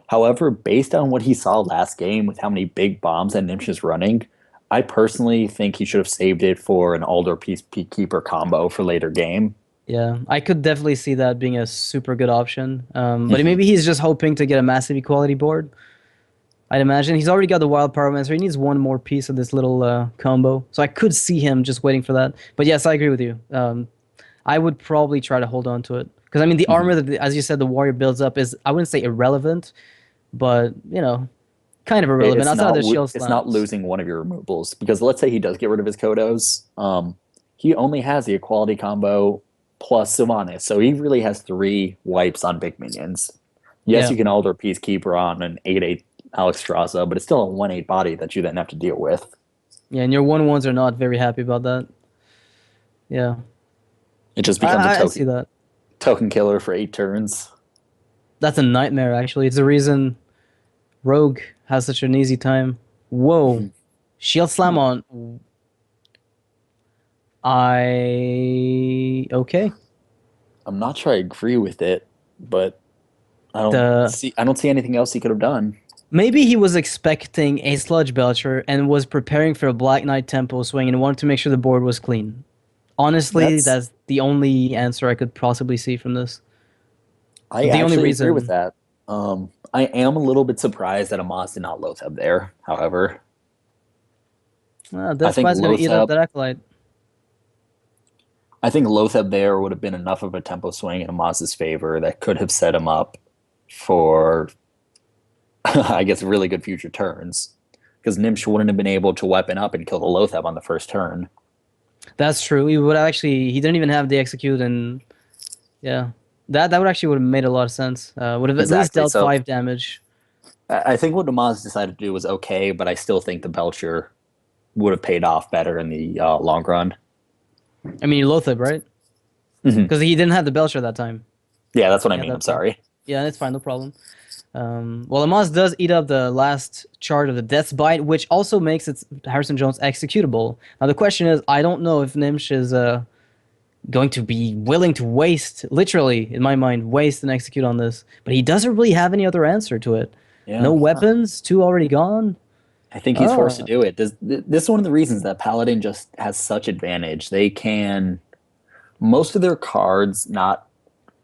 Speaker 2: However, based on what he saw last game with how many big bombs that Gnimsh is running, I personally think he should have saved it for an Alder Peacekeeper combo for later game.
Speaker 1: Yeah, I could definitely see that being a super good option. But maybe he's just hoping to get a massive equality board. I'd imagine he's already got the Wild Pyromancer. He needs one more piece of this little combo. So I could see him just waiting for that. But yes, I agree with you. I would probably try to hold on to it. Because, I mean, the armor that, as you said, the warrior builds up is, I wouldn't say irrelevant, but, you know, kind of irrelevant.
Speaker 2: It's
Speaker 1: Outside
Speaker 2: not,
Speaker 1: of the shield
Speaker 2: it's not
Speaker 1: slams.
Speaker 2: losing one of your removables. Because let's say he does get rid of his Kodos. He only has the equality combo plus Sylvanas. So he really has 3 wipes on big minions. Yes,
Speaker 1: Yeah.
Speaker 2: you can Alder Peacekeeper on an 8/8 Alex Straza, but it's still a 1/8 body that you then have to deal with.
Speaker 1: Yeah, and your 1/1s are not very happy about that. Yeah.
Speaker 2: It just becomes a
Speaker 1: I see that.
Speaker 2: token killer for 8 turns.
Speaker 1: That's a nightmare, actually. It's the reason Rogue has such an easy time. Whoa.
Speaker 2: Mhm.
Speaker 1: Shield Slam on. Okay.
Speaker 2: I'm not sure I agree with it, but
Speaker 1: The
Speaker 2: I don't see anything else he could have done.
Speaker 1: Maybe he was expecting a Sludge Belcher and was preparing for a Black Knight tempo swing and wanted to make sure the board was clean. Honestly,
Speaker 2: That's
Speaker 1: that's the only answer I could possibly see from this.
Speaker 2: I
Speaker 1: The only
Speaker 2: actually agree with
Speaker 1: reason.
Speaker 2: that. I am a little bit surprised that Amaz did not Lotheb there. However, I
Speaker 1: That
Speaker 2: think
Speaker 1: spy's gonna eat up
Speaker 2: Lotheb
Speaker 1: that Acolyte.
Speaker 2: I think Lotheb there would have been enough of a tempo swing in Amaz's favor that could have set him up for I guess really good future turns. Because Gnimsh wouldn't have been able to weapon up and kill the Lotheb on the first turn.
Speaker 1: That's true. He didn't even have the execute, and yeah, that would actually would have made a lot of sense. Would have at least
Speaker 2: Exactly.
Speaker 1: dealt
Speaker 2: So
Speaker 1: 5 damage.
Speaker 2: I think what Amaz decided to do was okay, but I still think the Belcher would have paid off better in the long run.
Speaker 1: I mean, Lotheb, right?
Speaker 2: Mhm.
Speaker 1: Because he didn't have the Belcher that time.
Speaker 2: Yeah, that's what I
Speaker 1: Yeah,
Speaker 2: mean. I'm
Speaker 1: that's it.
Speaker 2: sorry.
Speaker 1: Yeah, it's fine, no problem. Well, Amaz does eat up the last chart of the Death's Bite, which also makes its Harrison Jones executable. Now the question is, I don't know if Gnimsh is going to be willing to waste, literally, in my mind, waste and execute on this. But he doesn't really have any other answer to it. No
Speaker 2: Yeah.
Speaker 1: weapons, 2 already gone.
Speaker 2: I think he's forced to
Speaker 1: Oh,
Speaker 2: do it. This is one of the reasons that Paladin just has such advantage. They can most of their cards not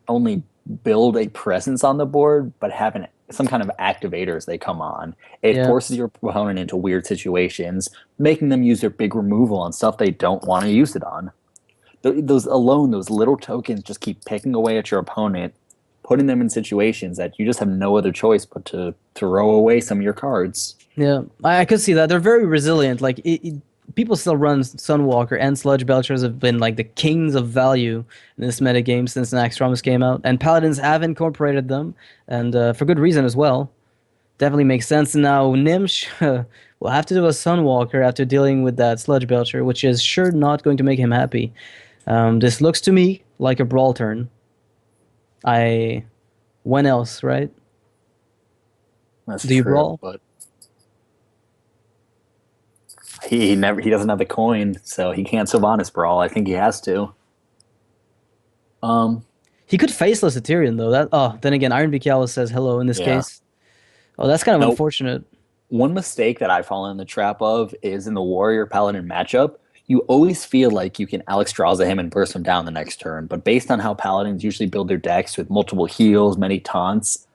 Speaker 2: only build a presence on the board, but have some kind of activator as they come on. It
Speaker 1: yeah.
Speaker 2: forces your opponent into weird situations, making them use their big removal on stuff they don't want to use it on. Those little tokens just keep picking away at your opponent, putting them in situations that you just have no other choice but to throw away some of your cards.
Speaker 1: Yeah, I could see that. They're very resilient. Like people still run Sunwalker and Sludge Belchers have been like the kings of value in this meta game since Naxxramas came out, and Paladins have incorporated them, and for good reason as well. Definitely makes sense. And now Gnimsh will have to do a Sunwalker after dealing with that Sludge Belcher, which is sure not going to make him happy. This looks to me like a brawl turn. When else, right?
Speaker 2: That's
Speaker 1: Do you
Speaker 2: true,
Speaker 1: brawl?
Speaker 2: but he doesn't have the coin, so he can't Sylvanas brawl. I think he has to. Um,
Speaker 1: He could faceless Ethereum though. Then again, Iron Bikalis says hello in this
Speaker 2: yeah.
Speaker 1: case. Oh, that's kind of
Speaker 2: No,
Speaker 1: unfortunate.
Speaker 2: one mistake that I've fallen in the trap of is in the Warrior Paladin matchup. You always feel like you can Alex Draza him and burst him down the next turn, but based on how Paladins usually build their decks with multiple heals, many taunts,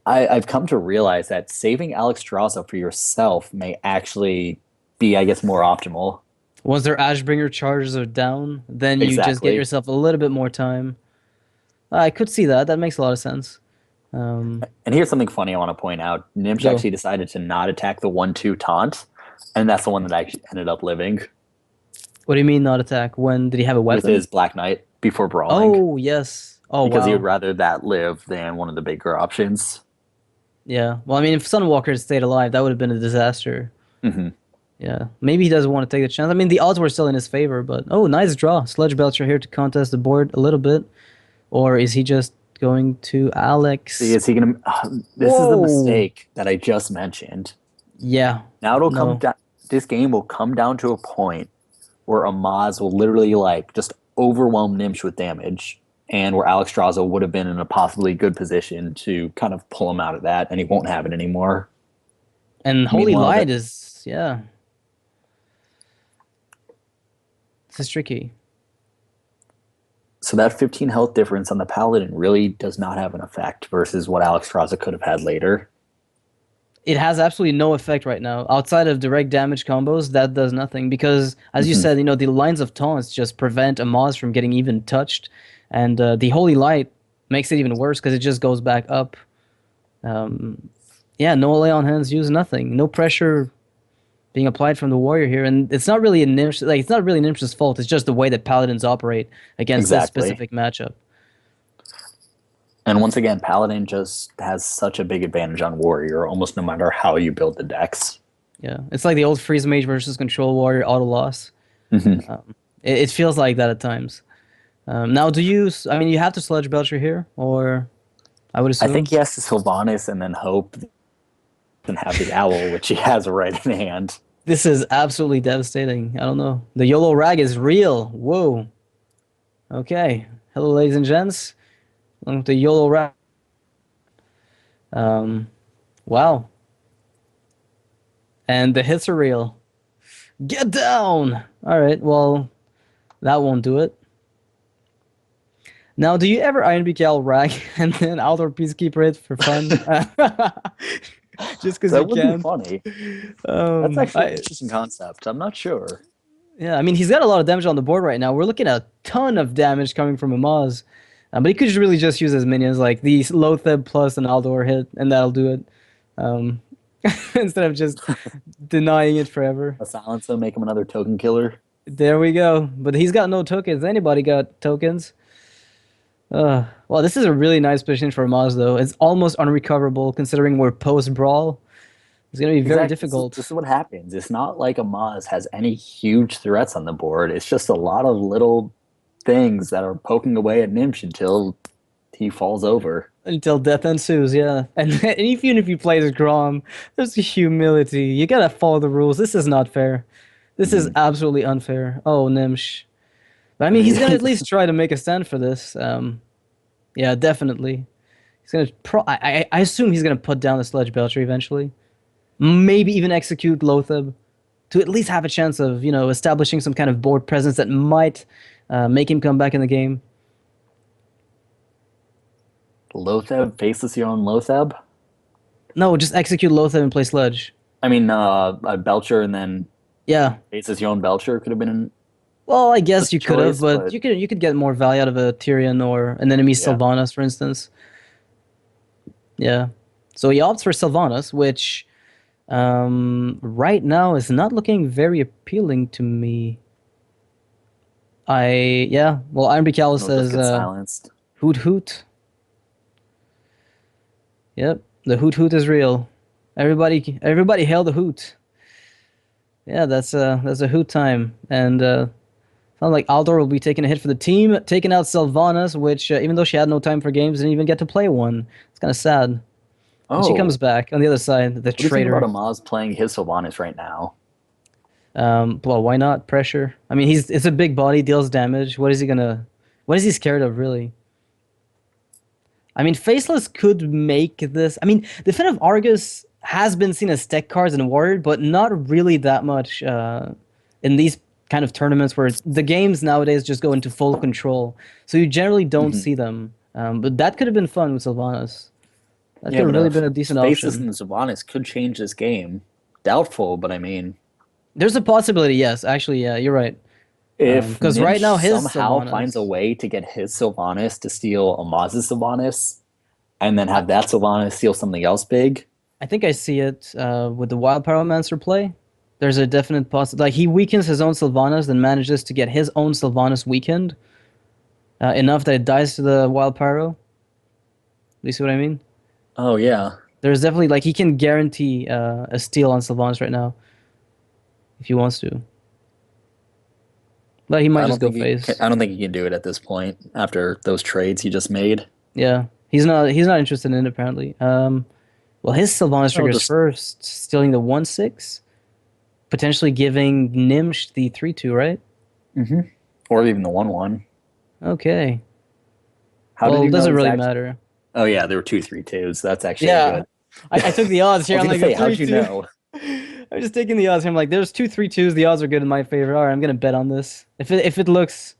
Speaker 2: I've come to realize that saving Alex Draza for yourself may actually be, I guess, more optimal.
Speaker 1: Once their Ashbringer charges are down, then you just get
Speaker 2: Exactly.
Speaker 1: yourself a little bit more time. I could see that. That makes a lot of sense. Um,
Speaker 2: And here's something funny I want to point out. Gnimsh
Speaker 1: Go.
Speaker 2: actually decided to not attack the 1-2 taunt, and that's the one that actually ended up living
Speaker 1: What do you mean not attack? When did he have a
Speaker 2: with
Speaker 1: weapon?
Speaker 2: his Black Knight before brawling
Speaker 1: Oh, yes. Oh,
Speaker 2: because he would
Speaker 1: wow.
Speaker 2: rather that live than one of the bigger options.
Speaker 1: Yeah. Well, I mean, if Sunwalker had stayed alive, that would have been a disaster.
Speaker 2: Hmm.
Speaker 1: Yeah. Maybe he doesn't want to take the chance. I mean, the odds were still in his favor, but oh, nice draw. Sludge Belcher here to contest the board a little bit. Or is he just going to
Speaker 2: See,
Speaker 1: Alex?
Speaker 2: is he gonna? This is the
Speaker 1: Whoa.
Speaker 2: mistake that I just mentioned.
Speaker 1: Yeah.
Speaker 2: Now it'll come
Speaker 1: No.
Speaker 2: down. This game will come down to a point where Amaz will literally like just overwhelm Gnimsh with damage, and where Alex Draza would have been in a possibly good position to kind of pull him out of that, and he won't have it anymore.
Speaker 1: And Holy
Speaker 2: Meanwhile,
Speaker 1: Light
Speaker 2: that
Speaker 1: is, yeah, this is tricky.
Speaker 2: so that 15 health difference on the Paladin really does not have an effect versus what Alex Draza could have had later.
Speaker 1: It has absolutely no effect right now. Outside of direct damage combos, that does nothing. Because, as you
Speaker 2: Hmm.
Speaker 1: said, the lines of taunts just prevent Amaz from getting even touched. And the Holy Light makes it even worse because it just goes back up. Um, yeah, no lay on hands, use nothing. No pressure being applied from the warrior here. And it's not really it's not really Nimsh's fault. It's just the way that paladins operate against this
Speaker 2: Exactly.
Speaker 1: specific matchup.
Speaker 2: And once again, Paladin just has such a big advantage on Warrior, almost no matter how you build the decks.
Speaker 1: Yeah, it's like the old freeze mage versus control warrior auto loss.
Speaker 2: Hmm.
Speaker 1: It feels like that at times. Now, do you? I mean, you have to Sludge Belcher here, or I would
Speaker 2: I think
Speaker 1: assume
Speaker 2: he has to Sylvanas and then hope and have the owl, which he has right in hand.
Speaker 1: this is absolutely devastating. I don't know. The YOLO rag is real. Whoa. Okay. Hello, ladies and gents. Welcome to the YOLO rag. Um, wow. And the hits are real. Get down. All right. Well, that won't do it. Now, do you ever Iron Beak Owl rag and then outdoor Peacekeeper it for fun? Just because you
Speaker 2: That would be
Speaker 1: can.
Speaker 2: funny. That's actually an
Speaker 1: I
Speaker 2: interesting concept. I'm not sure.
Speaker 1: Yeah, I mean he's got a lot of damage on the board right now. We're looking at a ton of damage coming from Amaz, but he could really just use his minions like the Lotheb plus an Aldor hit, and that'll do it. Um, instead of just denying it forever.
Speaker 2: A silencer, make him another token killer.
Speaker 1: There we go. But he's got no tokens. Anybody got tokens? Well, this is a really nice position for Amaz though. It's almost unrecoverable considering we're post brawl. It's gonna be very
Speaker 2: Exactly.
Speaker 1: difficult.
Speaker 2: This is what happens. It's not like Amaz has any huge threats on the board. It's just a lot of little things that are poking away at Gnimsh until he falls over.
Speaker 1: Until death ensues, yeah. And even if you play as Grom, there's humility. You gotta follow the rules. This is not fair. This is absolutely unfair. Oh, Gnimsh. But I mean, he's gonna at least try to make a stand for this. Yeah, definitely. He's gonna. I assume he's gonna put down the Sledge Belcher eventually. Maybe even execute Lotheb to at least have a chance of establishing some kind of board presence that might make him come back in the game.
Speaker 2: Lotheb faces your own Lotheb.
Speaker 1: No, just execute Lotheb and play Sludge.
Speaker 2: I mean, a Belcher and then
Speaker 1: Yeah.
Speaker 2: faces your own Belcher could have been
Speaker 1: Well, I
Speaker 2: a
Speaker 1: guess you could have,
Speaker 2: choice,
Speaker 1: but you could get more value out of a Tyrion or an enemy
Speaker 2: Yeah.
Speaker 1: Sylvanas, for instance. Yeah. So he opts for Sylvanas, which right now is not looking very appealing to me. Yeah. Well, Iron Beak
Speaker 2: just
Speaker 1: says
Speaker 2: get silenced.
Speaker 1: hoot hoot. Yep, the hoot hoot is real. Everybody hail the hoot. Yeah, that's a hoot time, and sounds like Aldor will be taking a hit for the team, taking out Sylvanas, which even though she had no time for games, didn't even get to play one. It's kind of sad. And she comes back on the other side, the
Speaker 2: What do you think
Speaker 1: traitor.
Speaker 2: about Amaz playing his Sylvanas right now?
Speaker 1: Well, why not pressure? I mean, it's a big body, deals damage. What is he scared of, really? I mean, Faceless could make this. I mean, Definitive Argus has been seen as tech cards in Warrior, but not really that much in these kind of tournaments where the games nowadays just go into full control. So you generally don't see them. But that could have been fun with Sylvanas. That could have really been a decent
Speaker 2: Faces
Speaker 1: option.
Speaker 2: and Sylvanas could change this game. Doubtful, but I mean,
Speaker 1: There's a possibility, yes. Actually, yeah, you're right.
Speaker 2: if
Speaker 1: Because right now his
Speaker 2: somehow
Speaker 1: Sylvanas,
Speaker 2: finds a way to get his Sylvanas to steal Amaz's Sylvanas, and then have that Sylvanas steal something else big.
Speaker 1: I think I see it with the Wild Pyromancer play. There's a definite possibility. Like, he weakens his own Sylvanas, then manages to get his own Sylvanas weakened enough that it dies to the Wild Pyro. Do you see what I mean?
Speaker 2: Oh yeah,
Speaker 1: There's definitely, like, he can guarantee a steal on Sylvanas right now if he wants to. But he might just go face.
Speaker 2: I don't think he can do it at this point after those trades he just made.
Speaker 1: Yeah, he's not interested in it apparently. Well, his Sylvanas triggers first, stealing the 1/6, potentially giving Gnimsh the 3/2, right?
Speaker 2: Or even the 1/1.
Speaker 1: Okay.
Speaker 2: How did you know
Speaker 1: doesn't really
Speaker 2: exact-
Speaker 1: matter.
Speaker 2: Oh yeah, there were 2 3/2s. That's actually
Speaker 1: Yeah.
Speaker 2: good.
Speaker 1: I took the odds here.
Speaker 2: I
Speaker 1: I'm
Speaker 2: was
Speaker 1: like,
Speaker 2: gonna say,
Speaker 1: a
Speaker 2: how'd you
Speaker 1: 3/2.
Speaker 2: know?
Speaker 1: I'm just taking the odds here. I'm like, there's 2 3/2s. The odds are good in my favor. All right, I'm gonna bet on this. If it looks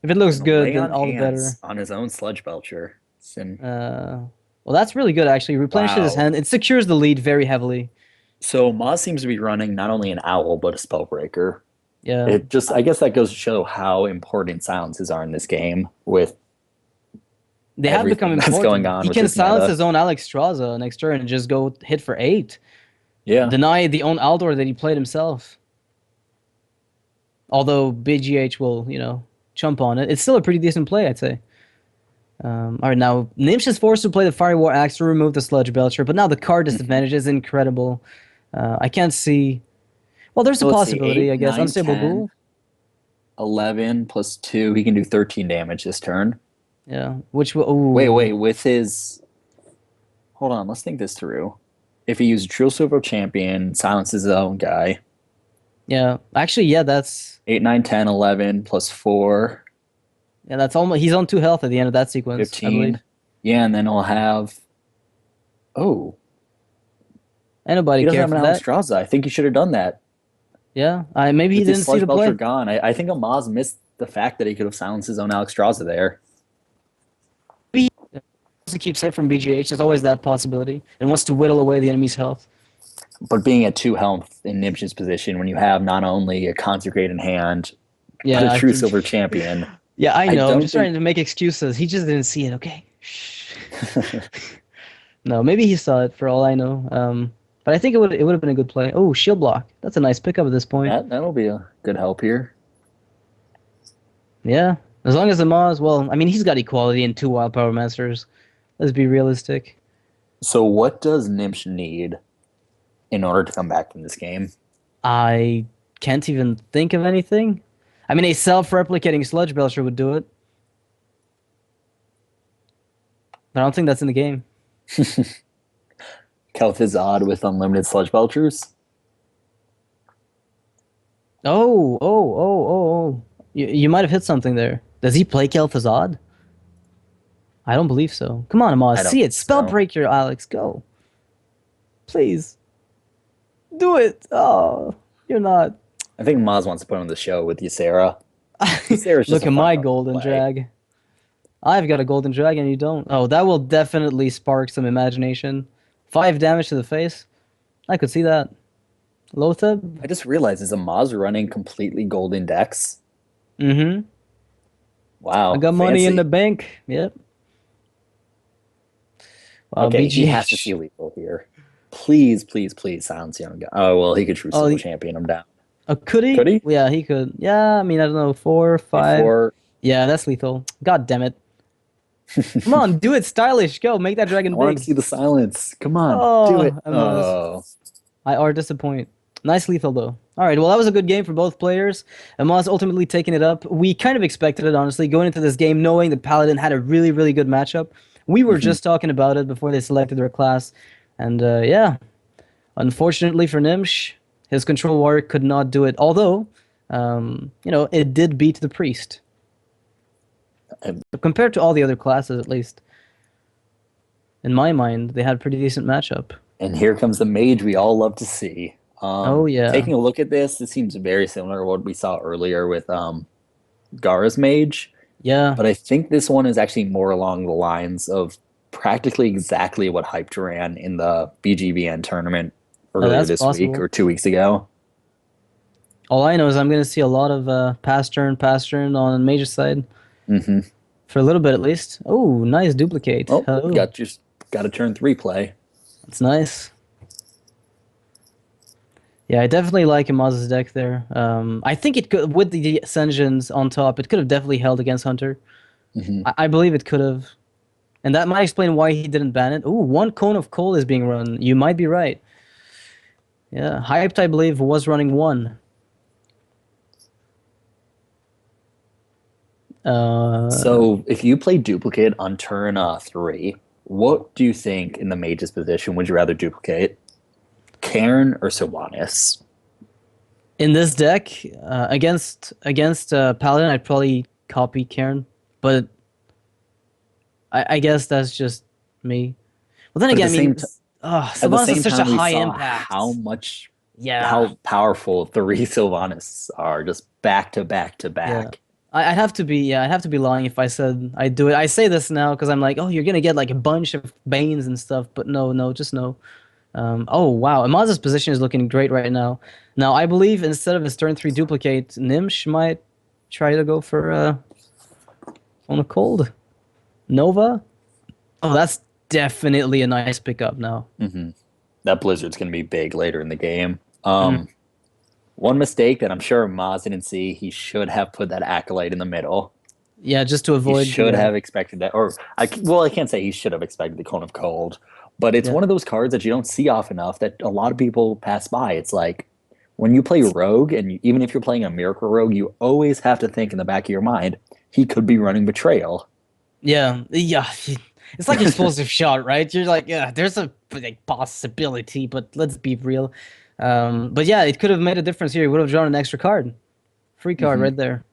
Speaker 1: good,
Speaker 2: Lay
Speaker 1: then
Speaker 2: on
Speaker 1: all the better.
Speaker 2: hands on his own Sludge Belcher.
Speaker 1: Well, that's really good actually. Replenishes his
Speaker 2: Wow.
Speaker 1: hand. It secures the lead very heavily.
Speaker 2: So Moz seems to be running not only an owl but a spellbreaker.
Speaker 1: Yeah.
Speaker 2: I guess that goes to show how important silences are in this game with
Speaker 1: They have become
Speaker 2: everything that's
Speaker 1: important.
Speaker 2: going on
Speaker 1: He
Speaker 2: with
Speaker 1: can
Speaker 2: this
Speaker 1: silence
Speaker 2: meta.
Speaker 1: his own Alex Straza next turn and just go hit for 8.
Speaker 2: Yeah.
Speaker 1: Deny the own Aldor that he played himself. Although BGH will, chump on it. It's still a pretty decent play, I'd say. All right, now Gnimsh is forced to play the Fiery War Axe to remove the Sludge Belcher, but now the card disadvantage is incredible. I can't see. Well, there's a
Speaker 2: Let's see,
Speaker 1: possibility,
Speaker 2: 8,
Speaker 1: I guess.
Speaker 2: 9,
Speaker 1: Unstable
Speaker 2: 10.
Speaker 1: Ghoul.
Speaker 2: 11 plus 2. He can do 13 damage this turn.
Speaker 1: Yeah. Which
Speaker 2: Wait. With his. Hold on. Let's think this through. If he uses Trill Silver Champion, silences his own guy.
Speaker 1: Yeah. Actually, yeah, that's
Speaker 2: 8, 9, 10, 11 plus 4,
Speaker 1: yeah, that's almost he's on 2 health at the end of that sequence, I believe.
Speaker 2: 15. Yeah, and then he'll have. Oh,
Speaker 1: Anybody
Speaker 2: he doesn't
Speaker 1: care
Speaker 2: have
Speaker 1: for
Speaker 2: an
Speaker 1: that?
Speaker 2: Alexstrasza. I think he should have done that.
Speaker 1: Yeah. I maybe he
Speaker 2: With his
Speaker 1: didn't see
Speaker 2: Sludge
Speaker 1: the
Speaker 2: Belcher
Speaker 1: play.
Speaker 2: gone, I think Amaz missed the fact that he could have silenced his own Alexstrasza there.
Speaker 1: To keep safe from BGH, there's always that possibility, and wants to whittle away the enemy's health.
Speaker 2: But being at 2 health in Gnimsh's position, when you have not only a Consecrate in hand, but
Speaker 1: Yeah,
Speaker 2: a true silver champion.
Speaker 1: yeah, I know. I'm
Speaker 2: don't
Speaker 1: just trying to make excuses. He just didn't see it. Okay. No, maybe he saw it for all I know. But I think it would have been a good play. Oh, shield block. That's a nice pickup at this point.
Speaker 2: That'll be a good help here.
Speaker 1: Yeah, as long as Amaz, well, I mean, he's got equality and 2 wild power masters. Let's be realistic.
Speaker 2: So what does Gnimsh need in order to come back from this game?
Speaker 1: I can't even think of anything. I mean, a self-replicating Sludge Belcher would do it. But I don't think that's in the game.
Speaker 2: Kel'Thuzad with unlimited Sludge Belchers?
Speaker 1: Oh. You might have hit something there. Does he play Kel'Thuzad? I don't believe so. Come on, Amaz.
Speaker 2: I don't
Speaker 1: See it.
Speaker 2: think
Speaker 1: Spell
Speaker 2: so.
Speaker 1: break your Alex. Go. Please. Do it. Oh, you're not.
Speaker 2: I think Maz wants to put on the show with Ysera. Ysera's just
Speaker 1: Look
Speaker 2: a
Speaker 1: at
Speaker 2: fun
Speaker 1: my
Speaker 2: card to
Speaker 1: golden
Speaker 2: play.
Speaker 1: drag. I've got a golden drag and you don't. Oh, that will definitely spark some imagination. 5 damage to the face. I could see that. Lothab?
Speaker 2: I just realized, is Amaz running completely golden decks?
Speaker 1: Mm-hmm.
Speaker 2: Wow.
Speaker 1: I got money in
Speaker 2: fancy.
Speaker 1: the bank. Yep.
Speaker 2: Okay, he
Speaker 1: BGH.
Speaker 2: has to see lethal here. Please silence young guy. Oh, well, he could true silver
Speaker 1: he-
Speaker 2: champion him down.
Speaker 1: Could he?
Speaker 2: Could he?
Speaker 1: Yeah, he could. Yeah, I mean, I don't know. 4, 5.
Speaker 2: Before.
Speaker 1: Yeah, that's lethal. God damn it. Come on, do it stylish. Go, make that dragon
Speaker 2: I want
Speaker 1: big.
Speaker 2: to see the silence. Come on, do it.
Speaker 1: Amaz.
Speaker 2: Oh.
Speaker 1: I are disappoint. Nice lethal though. All right, well that was a good game for both players. Amaz ultimately taking it up. We kind of expected it honestly going into this game, knowing that Paladin had a really really good matchup. We were just talking about it before they selected their class, and yeah, unfortunately for Gnimsh, his control warrior could not do it. Although, it did beat the priest. But compared to all the other classes, at least, in my mind, they had a pretty decent matchup.
Speaker 2: And here comes the mage we all love to see.
Speaker 1: Oh, yeah.
Speaker 2: Taking a look at this seems very similar to what we saw earlier with Gara's mage.
Speaker 1: Yeah.
Speaker 2: But I think this one is actually more along the lines of practically exactly what Hyped ran in the BGBN tournament earlier
Speaker 1: that's
Speaker 2: this
Speaker 1: possible.
Speaker 2: week or 2 weeks ago.
Speaker 1: All I know is I'm going to see a lot of pass turn on major side.
Speaker 2: Mm-hmm.
Speaker 1: For a little bit at least. Oh, nice duplicate.
Speaker 2: Oh,
Speaker 1: Hello.
Speaker 2: got a turn 3 play.
Speaker 1: That's nice. Yeah, I definitely like Amaz's deck there. I think it could, with the Ascensions on top, it could have definitely held against Hunter.
Speaker 2: Mm-hmm.
Speaker 1: I believe it could have. And that might explain why he didn't ban it. Ooh, 1 cone of coal is being run. You might be right. Yeah, Hyped, I believe, was running 1.
Speaker 2: So if you play duplicate on turn 3, what do you think in the mage's position would you rather duplicate? Cairn or Sylvanas?
Speaker 1: In this deck, against Paladin, I'd probably copy Cairn, but I guess that's just me. Well, then
Speaker 2: But
Speaker 1: again, I mean,
Speaker 2: at the
Speaker 1: Sylvanas
Speaker 2: same
Speaker 1: is such a
Speaker 2: time, we
Speaker 1: high
Speaker 2: saw
Speaker 1: impact.
Speaker 2: how powerful 3 Sylvanas are, just back to back to back.
Speaker 1: I'd have to be lying if I said I'd do it. I say this now because I'm like, oh, you're gonna get like a bunch of Banes and stuff, but no, just no. Oh wow, Amaz's position is looking great right now. Now I believe instead of his turn 3 duplicate, Gnimsh might try to go for on a cold Nova. Oh, that's definitely a nice pickup now.
Speaker 2: Mm-hmm. That Blizzard's going to be big later in the game. One mistake that I'm sure Maz didn't see, he should have put that Acolyte in the middle.
Speaker 1: Yeah, just to avoid.
Speaker 2: He should have expected that. Or, I can't say he should have expected the Cone of Cold, but it's one of those cards that you don't see often enough that a lot of people pass by. It's like, when you play Rogue, and even if you're playing a Miracle Rogue, you always have to think in the back of your mind, he could be running Betrayal.
Speaker 1: Yeah, yeah. It's like explosive shot, right? You're like, yeah, there's a like possibility, but let's be real. But yeah, it could have made a difference here. He would have drawn an extra card, free card
Speaker 2: Hmm.
Speaker 1: right there.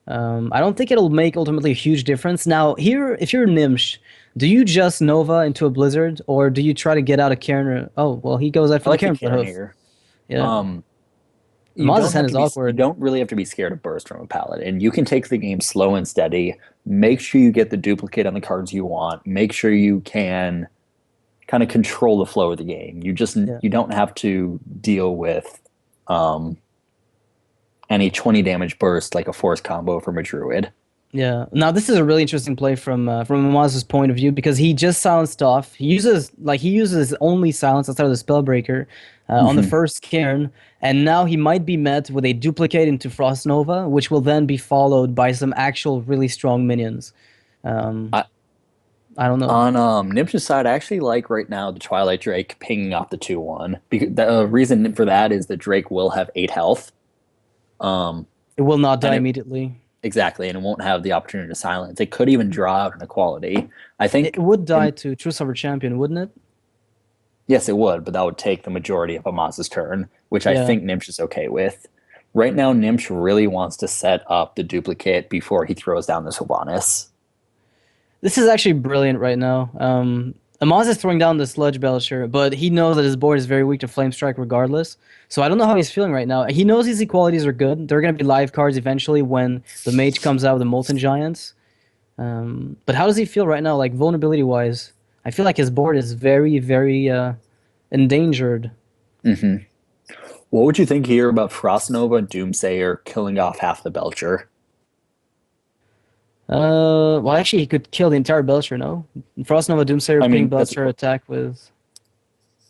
Speaker 1: I don't think it'll make ultimately a huge difference. Now, here, if you're Gnimsh, do you just Nova into a Blizzard, or do you try to get out a Cairn? Oh, well, he goes out
Speaker 2: I
Speaker 1: for the
Speaker 2: like the
Speaker 1: Cairn for the
Speaker 2: Cairn
Speaker 1: hoof.
Speaker 2: here.
Speaker 1: Yeah.
Speaker 2: Um, you
Speaker 1: Amaz's
Speaker 2: don't
Speaker 1: hand
Speaker 2: have
Speaker 1: is
Speaker 2: to be you
Speaker 1: awkward.
Speaker 2: don't really have to be scared of burst from a paladin. You can take the game slow and steady. Make sure you get the duplicate on the cards you want. Make sure you can kind of control the flow of the game.
Speaker 1: Yeah.
Speaker 2: You don't have to deal with um, any 20 damage burst like a force combo from a druid.
Speaker 1: Yeah. Now this is a really interesting play from Amaz's point of view because he just silenced off. He uses only silence outside of the Spellbreaker on the
Speaker 2: Hmm.
Speaker 1: first cairn, and now he might be met with a duplicate into Frost Nova, which will then be followed by some actual really strong minions. Um,
Speaker 2: I,
Speaker 1: I don't know.
Speaker 2: on Gnimsh's side, I actually like right now the Twilight Drake pinging off the 2-1. Because the reason for that is that Drake will have 8 health. Um,
Speaker 1: It will not die
Speaker 2: and it
Speaker 1: immediately.
Speaker 2: exactly, and it won't have the opportunity to silence. It could even draw out an equality. I
Speaker 1: It
Speaker 2: think
Speaker 1: would die
Speaker 2: in
Speaker 1: to True Silver Champion, wouldn't it?
Speaker 2: yes, it would, but that would take the majority of Amaz's turn, which I
Speaker 1: Yeah.
Speaker 2: think Gnimsh is okay with. Right now, Gnimsh really wants to set up the duplicate before he throws down the Sylvanas.
Speaker 1: This is actually brilliant right now. Amaz is throwing down the Sludge Belcher, but he knows that his board is very weak to Flame Strike regardless. So I don't know how he's feeling right now. He knows his equalities are good. They're going to be live cards eventually when the Mage comes out with the Molten Giants. But how does he feel right now, like vulnerability-wise? I feel like his board is very, very endangered.
Speaker 2: Hmm. What would you think here about Frost Nova and Doomsayer killing off half the Belcher?
Speaker 1: Well, actually, he could kill the entire Belcher, no? Frost Nova
Speaker 2: I
Speaker 1: Doomsayer ping
Speaker 2: mean,
Speaker 1: Belcher attack with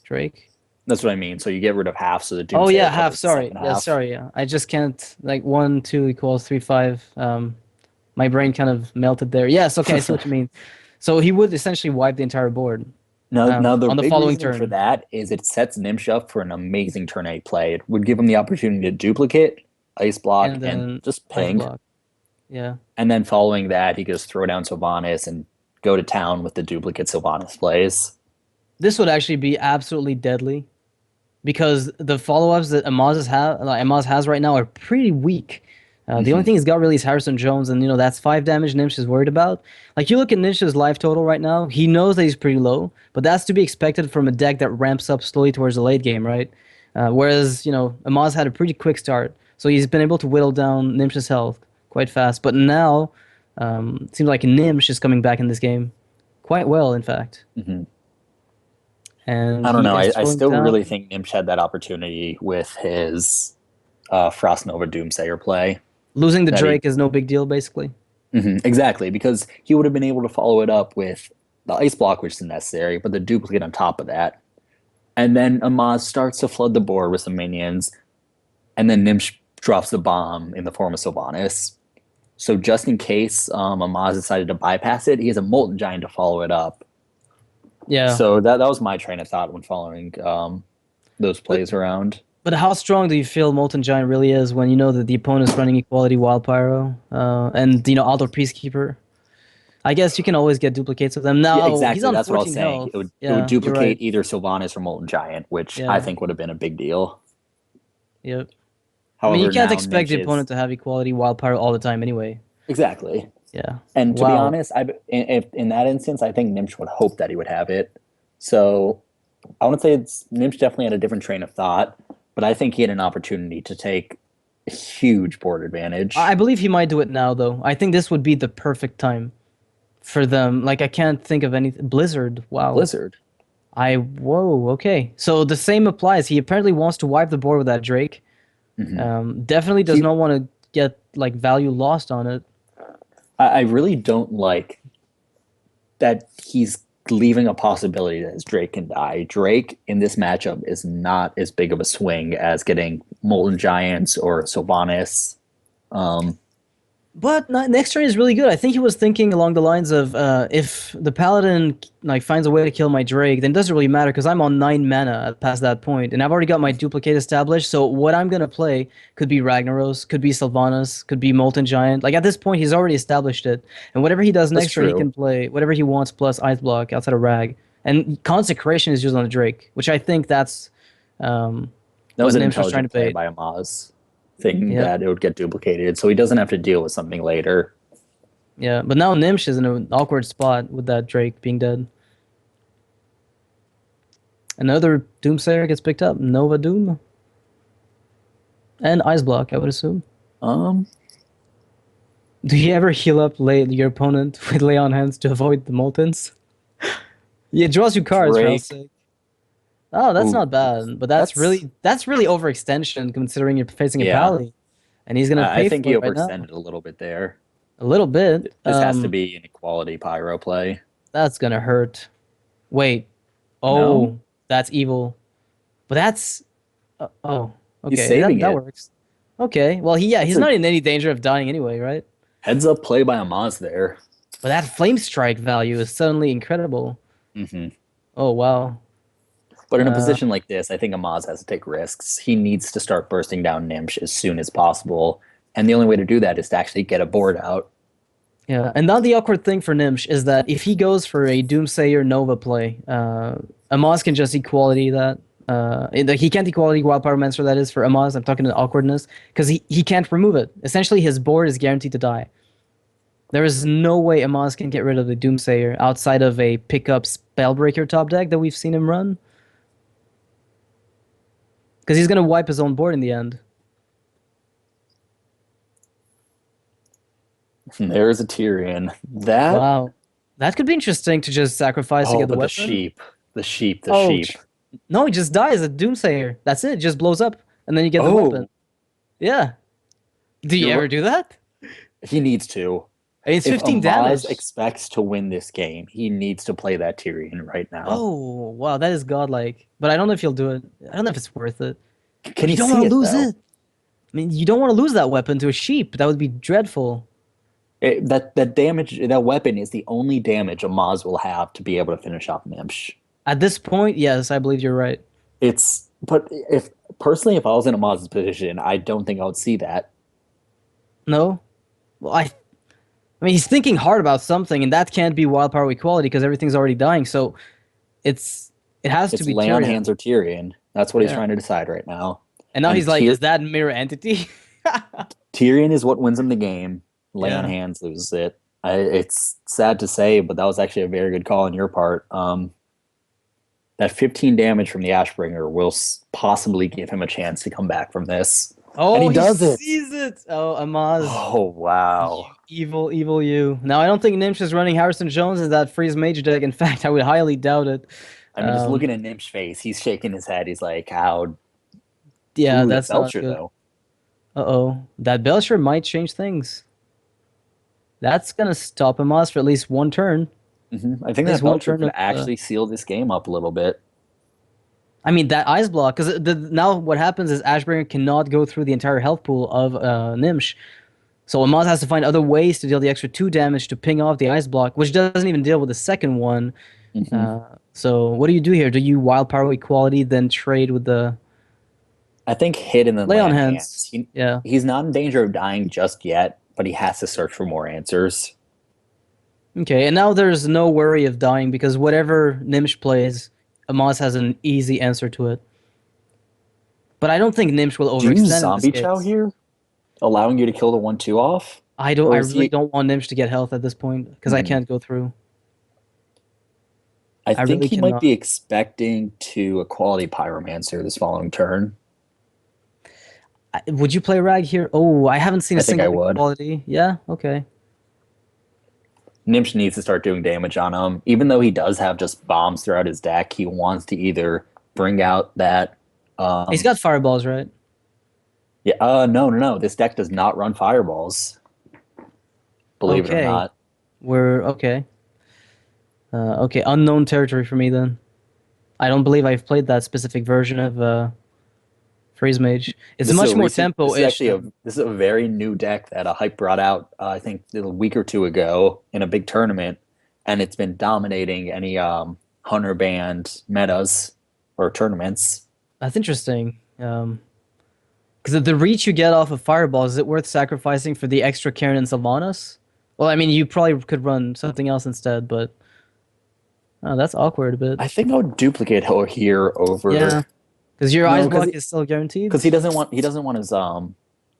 Speaker 1: Drake.
Speaker 2: that's what I mean. So you get rid of half, so the
Speaker 1: Oh yeah,
Speaker 2: Doomsayer
Speaker 1: half.
Speaker 2: covers the
Speaker 1: Sorry.
Speaker 2: second
Speaker 1: Yeah,
Speaker 2: half.
Speaker 1: sorry. Yeah, I just can't like 1 2 = 3 5. My brain kind of melted there. Yes. Okay, I see what you mean. So he would essentially wipe the entire board
Speaker 2: Now the
Speaker 1: on the
Speaker 2: big
Speaker 1: following
Speaker 2: reasoning for
Speaker 1: turn,
Speaker 2: that is it sets Gnimsh up for an amazing turn 8 play. It would give him the opportunity to duplicate, ice block,
Speaker 1: and
Speaker 2: and
Speaker 1: then
Speaker 2: just
Speaker 1: ice
Speaker 2: ping.
Speaker 1: block. Yeah.
Speaker 2: And then following that, he could just throw down Sylvanas and go to town with the duplicate Sylvanas plays.
Speaker 1: This would actually be absolutely deadly because the follow-ups that Amaz has right now are pretty weak. The only
Speaker 2: Hmm.
Speaker 1: thing he's got really is Harrison Jones, and that's 5 damage Gnimsh is worried about. Like you look at Gnimsh's life total right now, he knows that he's pretty low, but that's to be expected from a deck that ramps up slowly towards the late game, right? Whereas Amaz had a pretty quick start, so he's been able to whittle down Gnimsh's health quite fast. But now, it seems like Gnimsh is coming back in this game quite well, in fact,
Speaker 2: Hmm.
Speaker 1: and
Speaker 2: I don't
Speaker 1: he
Speaker 2: know.
Speaker 1: is
Speaker 2: I
Speaker 1: throwing
Speaker 2: still
Speaker 1: down.
Speaker 2: really think Gnimsh had that opportunity with his Frost Nova Doomsayer play.
Speaker 1: Losing the
Speaker 2: That he
Speaker 1: Drake is no big deal, basically.
Speaker 2: exactly, because he would have been able to follow it up with the ice block, which is necessary, but the duplicate on top of that. And then Amaz starts to flood the board with some minions, and then Gnimsh drops the bomb in the form of Sylvanas. So just in case Amaz decided to bypass it, he has a Molten Giant to follow it up.
Speaker 1: Yeah,
Speaker 2: So that was my train of thought when following those
Speaker 1: but
Speaker 2: plays around.
Speaker 1: but how strong do you feel Molten Giant really is when you know that the opponent's running Equality Wild Pyro and Aldo Peacekeeper? I guess you can always get duplicates of them.
Speaker 2: Yeah,
Speaker 1: Now he's
Speaker 2: exactly.
Speaker 1: on
Speaker 2: That's what I was
Speaker 1: 14
Speaker 2: saying.
Speaker 1: health.
Speaker 2: It would
Speaker 1: Yeah, you're right.
Speaker 2: duplicate either Sylvanas or Molten Giant, which I
Speaker 1: Yeah,
Speaker 2: think would have been a big deal.
Speaker 1: yep. I mean, you
Speaker 2: However,
Speaker 1: can't
Speaker 2: now
Speaker 1: expect
Speaker 2: Gnimsh
Speaker 1: the
Speaker 2: is
Speaker 1: opponent to have Equality Wild Pyro all the time anyway.
Speaker 2: exactly.
Speaker 1: Yeah.
Speaker 2: And to be
Speaker 1: Wow.
Speaker 2: honest, if in that instance, I think Gnimsh would hope that he would have it. So I want to say Gnimsh definitely had a different train of thought, but I think he had an opportunity to take a huge board
Speaker 1: I
Speaker 2: advantage.
Speaker 1: believe he might do it now, though. I think this would be the perfect time for them. Like, I can't think of any Blizzard. Wow.
Speaker 2: Blizzard.
Speaker 1: Whoa, okay. So the same applies. He apparently wants to wipe the board with that Drake.
Speaker 2: Hmm.
Speaker 1: Definitely does
Speaker 2: He,
Speaker 1: not want to get like value lost on it.
Speaker 2: I really don't like that he's leaving a possibility that his Drake can die. Drake in this matchup is not as big of a swing as getting Molten Giants or Sylvanas. Um,
Speaker 1: But next turn is really good. I think he was thinking along the lines of if the paladin like finds a way to kill my Drake, then it doesn't really matter because I'm on 9 mana past that point, and I've already got my duplicate established. So what I'm gonna play could be Ragnaros, could be Sylvanas, could be Molten Giant. Like at this point, he's already established it, and whatever he does
Speaker 2: That's
Speaker 1: next turn, he
Speaker 2: true.
Speaker 1: can play whatever he wants plus Ice Block outside of Rag, and Consecration is used on the Drake, which I think that's um,
Speaker 2: That
Speaker 1: what
Speaker 2: was an
Speaker 1: Gnimsh was trying
Speaker 2: intelligent
Speaker 1: to
Speaker 2: play
Speaker 1: bait.
Speaker 2: by Amaz, thinking
Speaker 1: Yeah.
Speaker 2: that it would get duplicated, so he doesn't have to deal with something later.
Speaker 1: Yeah, but now Gnimsh is in an awkward spot with that Drake being dead. Another Doomsayer gets picked up. Nova Doom. And Ice Block, I would assume.
Speaker 2: Um,
Speaker 1: Do you ever heal up your opponent with Lay on Hands to avoid the Moltens? Yeah, it draws you cards for hell's
Speaker 2: Drake.
Speaker 1: sake. Oh, that's
Speaker 2: Ooh,
Speaker 1: not bad, but
Speaker 2: that's
Speaker 1: that's really overextension considering you're facing a
Speaker 2: yeah.
Speaker 1: Pally, and he's gonna
Speaker 2: I
Speaker 1: pay
Speaker 2: think
Speaker 1: for
Speaker 2: he
Speaker 1: it right now.
Speaker 2: overextended a little bit there.
Speaker 1: A little bit.
Speaker 2: This has to be an equality pyro play.
Speaker 1: That's gonna hurt. Wait.
Speaker 2: No,
Speaker 1: Oh, that's evil. But that's oh,
Speaker 2: he's
Speaker 1: okay.
Speaker 2: saving
Speaker 1: That
Speaker 2: it.
Speaker 1: works. Okay. Well,
Speaker 2: That's
Speaker 1: he's
Speaker 2: a
Speaker 1: not in any danger of dying anyway, right?
Speaker 2: heads up play by Amaz there.
Speaker 1: But that flame strike value is suddenly incredible.
Speaker 2: Hmm.
Speaker 1: Oh wow.
Speaker 2: But in a
Speaker 1: Uh,
Speaker 2: position like this, I think Amaz has to take risks. He needs to start bursting down Gnimsh as soon as possible. And the only way to do that is to actually get a board out.
Speaker 1: yeah. And now the awkward thing for Gnimsh is that if he goes for a Doomsayer Nova play, Amaz can just equality that. He can't equality Wild Pyromancer, that is for Amaz. I'm talking to awkwardness because he can't remove it. Essentially, his board is guaranteed to die. There is no way Amaz can get rid of the Doomsayer outside of a pickup Spellbreaker top deck that we've seen him run. Because he's gonna wipe his own board in the end.
Speaker 2: There's a Tyrion. That
Speaker 1: Wow. That could be interesting to just sacrifice to
Speaker 2: oh,
Speaker 1: get the
Speaker 2: but the
Speaker 1: weapon.
Speaker 2: sheep. The sheep, the
Speaker 1: Oh,
Speaker 2: sheep.
Speaker 1: no, he just dies at Doomsayer. That's it. It just blows up. And then you get the weapon.
Speaker 2: Oh,
Speaker 1: Yeah. Do you ever
Speaker 2: you're
Speaker 1: do that?
Speaker 2: he needs to.
Speaker 1: I mean, it's
Speaker 2: If
Speaker 1: 15
Speaker 2: Amaz
Speaker 1: damage.
Speaker 2: expects to win this game, he needs to play that Tyrion right now.
Speaker 1: Oh, wow. That is godlike. But I don't know if he'll do it. I don't know if it's worth it.
Speaker 2: Can
Speaker 1: But you
Speaker 2: you
Speaker 1: don't want
Speaker 2: see
Speaker 1: to
Speaker 2: it
Speaker 1: lose
Speaker 2: though?
Speaker 1: it. I mean, you don't want to lose that weapon to a sheep. That would be dreadful.
Speaker 2: That damage, that weapon is the only damage Amaz will have to be able to finish off Gnimsh.
Speaker 1: At this point, yes, I believe you're right.
Speaker 2: But if personally, if I was in Amaz's position, I don't think I would see that.
Speaker 1: No? Well, I mean, he's thinking hard about something, and that can't be wild power equality because everything's already dying. So it's it has to
Speaker 2: It's
Speaker 1: be
Speaker 2: lay on
Speaker 1: Tyrion.
Speaker 2: hands or Tyrion. That's what he's
Speaker 1: Yeah.
Speaker 2: trying to decide right now.
Speaker 1: And now
Speaker 2: And
Speaker 1: he's like, is that mirror entity?
Speaker 2: Tyrion is what wins him the game. Lay on
Speaker 1: Yeah.
Speaker 2: hands loses it. It's sad to say, but that was actually a very good call on your part. That 15 damage from the Ashbringer will possibly give him a chance to come back from this. And
Speaker 1: Oh,
Speaker 2: he
Speaker 1: he
Speaker 2: does it.
Speaker 1: sees it. Oh, Amaz.
Speaker 2: Oh,
Speaker 1: You
Speaker 2: wow.
Speaker 1: evil, evil you. Now, I don't think Gnimsh is running Harrison Jones in that freeze mage deck. In fact, I would highly doubt it.
Speaker 2: I mean, just
Speaker 1: Um,
Speaker 2: looking at Nim's face, he's shaking his head. He's like, how?
Speaker 1: yeah,
Speaker 2: Ooh, that
Speaker 1: that's not
Speaker 2: Belcher,
Speaker 1: good.
Speaker 2: though.
Speaker 1: Uh-oh. That Belcher might change things. That's gonna stop Amaz for at least one turn.
Speaker 2: I think
Speaker 1: At least
Speaker 2: that
Speaker 1: one
Speaker 2: Belcher
Speaker 1: turn
Speaker 2: could
Speaker 1: of
Speaker 2: actually seal this game up a little bit.
Speaker 1: I mean, that ice block, because now what happens is Ashbringer cannot go through the entire health pool of Gnimsh. So Amaz has to find other ways to deal the extra 2 damage to ping off the ice block, which doesn't even deal with the second one.
Speaker 2: Hmm.
Speaker 1: So what do you do here? Do you wild power equality, then trade with the
Speaker 2: I think hit and then
Speaker 1: lay
Speaker 2: lay
Speaker 1: on
Speaker 2: on hands.
Speaker 1: hands? Yeah.
Speaker 2: He's not in danger of dying just yet, but he has to search for more answers.
Speaker 1: Okay, and now there's no worry of dying because whatever Gnimsh plays, Amaz has an easy answer to it. But I don't think Gnimsh will
Speaker 2: Do you use
Speaker 1: overextend in this
Speaker 2: Zombie Chow
Speaker 1: case.
Speaker 2: here, allowing you to kill the 1/2 off?
Speaker 1: I
Speaker 2: Or is
Speaker 1: really
Speaker 2: he?
Speaker 1: don't want Gnimsh to get health at this point because I
Speaker 2: Hmm.
Speaker 1: can't go through.
Speaker 2: I
Speaker 1: I
Speaker 2: think
Speaker 1: really
Speaker 2: he might be
Speaker 1: cannot.
Speaker 2: expecting to equality Pyromancer this following turn.
Speaker 1: Would you play Rag here? Oh, I haven't seen
Speaker 2: I
Speaker 1: a
Speaker 2: think I
Speaker 1: single
Speaker 2: would.
Speaker 1: equality. Yeah, okay.
Speaker 2: Gnimsh needs to start doing damage on him. Even though he does have just bombs throughout his deck, he wants to either bring out that.
Speaker 1: He's
Speaker 2: Um,
Speaker 1: got fireballs, right?
Speaker 2: yeah, no, no, no. This deck does not run fireballs, believe it or
Speaker 1: Okay.
Speaker 2: not.
Speaker 1: We're okay. Okay, unknown territory for me then. I don't believe I've played that specific version of Freeze Mage. It's
Speaker 2: This is a
Speaker 1: much more
Speaker 2: recent. This is
Speaker 1: tempo-ish
Speaker 2: actually a
Speaker 1: than.
Speaker 2: this is a very new deck that a hype brought out. I think a week or two ago in a big tournament, and it's been dominating any hunter band metas or tournaments.
Speaker 1: That's interesting. Because the reach you get off of Fireball, is it worth sacrificing for the extra Karen and Sylvanas? Well, I mean, you probably could run something else instead, but oh, that's awkward a bit.
Speaker 2: I think I would duplicate her here
Speaker 1: Yeah,
Speaker 2: over
Speaker 1: because your
Speaker 2: no
Speaker 1: Ice
Speaker 2: because
Speaker 1: Block is still guaranteed.
Speaker 2: he doesn't want his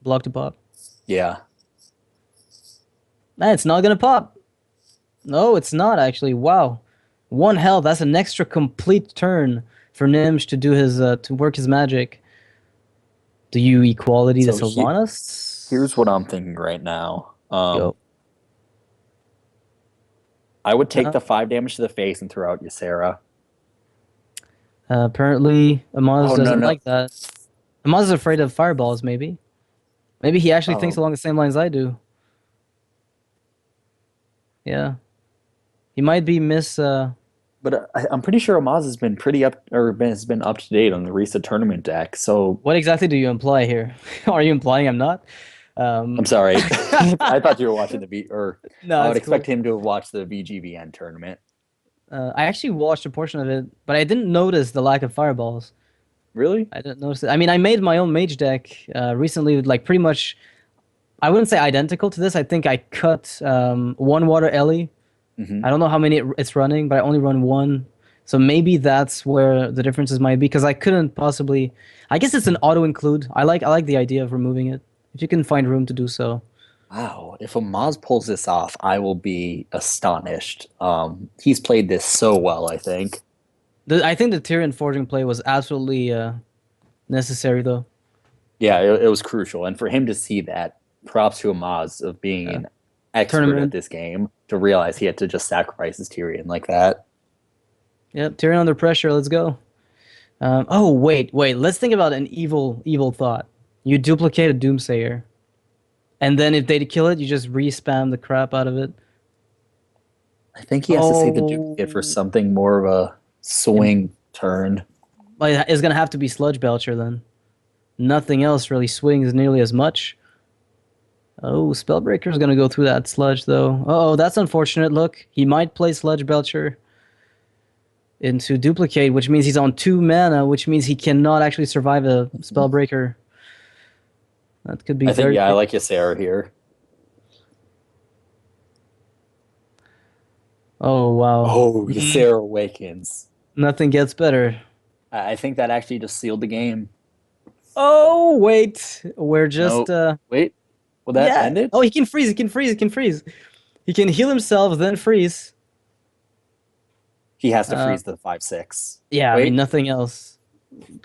Speaker 1: Block to pop.
Speaker 2: yeah.
Speaker 1: Man, it's not gonna pop. No, it's not actually. Wow, one health. That's an extra complete turn for Gnimsh to do his to work his magic. Do you equality the
Speaker 2: So
Speaker 1: Sylvanas?
Speaker 2: here's what I'm thinking right now.
Speaker 1: Go.
Speaker 2: I would take
Speaker 1: Uh,
Speaker 2: the 5 damage to the face and throw out Ysera.
Speaker 1: apparently, Amaz
Speaker 2: Oh no
Speaker 1: doesn't
Speaker 2: no.
Speaker 1: like that. Amaz is afraid of fireballs. Maybe he actually thinks
Speaker 2: Oh,
Speaker 1: along the same lines I do. Yeah, he might be miss.
Speaker 2: but I'm pretty sure Amaz has been pretty up or has been up to date on the recent tournament deck. So
Speaker 1: What exactly do you imply here? Are you implying I'm not?
Speaker 2: I'm
Speaker 1: Um,
Speaker 2: sorry. I thought you were watching the or
Speaker 1: no,
Speaker 2: I would
Speaker 1: it's
Speaker 2: expect
Speaker 1: cool.
Speaker 2: him to watch the VGBN tournament.
Speaker 1: I actually watched a portion of it, but I didn't notice the lack of fireballs.
Speaker 2: Really?
Speaker 1: I didn't notice it. I mean, I made my own mage deck recently, with like pretty much. I wouldn't say identical to this. I think I cut one water Ellie.
Speaker 2: Hmm.
Speaker 1: I don't know how many it's running, but I only run one. So maybe that's where the differences might be because I couldn't possibly. I guess it's an auto include. I like the idea of removing it if you can find room to do so.
Speaker 2: Wow. If Amaz pulls this off, I will be astonished. He's played this so well, I think.
Speaker 1: I think the Tyrion forging play was absolutely necessary though.
Speaker 2: Yeah, it was crucial. And for him to see that, props to Amaz of being
Speaker 1: Yeah.
Speaker 2: an expert at
Speaker 1: Tournament.
Speaker 2: this game to realize he had to just sacrifice his Tyrion like that.
Speaker 1: Yep, Tyrion under pressure. Let's go. Oh wait. Let's think about an evil thought. You duplicate a Doomsayer, and then if they kill it, you just re-spam the crap out of it.
Speaker 2: I think he has to save the duplicate for
Speaker 1: Oh,
Speaker 2: something more of a swing turn.
Speaker 1: like it's gonna have to be Sludge Belcher then. Nothing else really swings nearly as much. Oh, Spellbreaker's gonna go through that sludge though. Oh, that's unfortunate. Look, he might play Sludge Belcher into duplicate, which means he's on 2 mana, which means he cannot actually survive a Spellbreaker. That could be
Speaker 2: I think,
Speaker 1: very
Speaker 2: yeah, I
Speaker 1: big.
Speaker 2: like Ysera here.
Speaker 1: Oh wow.
Speaker 2: Oh, Ysera awakens.
Speaker 1: Nothing gets better.
Speaker 2: I think that actually just sealed the game.
Speaker 1: Oh wait, we're just
Speaker 2: No, wait, will that
Speaker 1: yeah.
Speaker 2: end it?
Speaker 1: Oh, he can freeze. He can freeze. He can freeze. He can heal himself, then freeze.
Speaker 2: He has to
Speaker 1: Uh,
Speaker 2: freeze the 5/6.
Speaker 1: yeah. I mean,
Speaker 2: Wait,
Speaker 1: nothing else.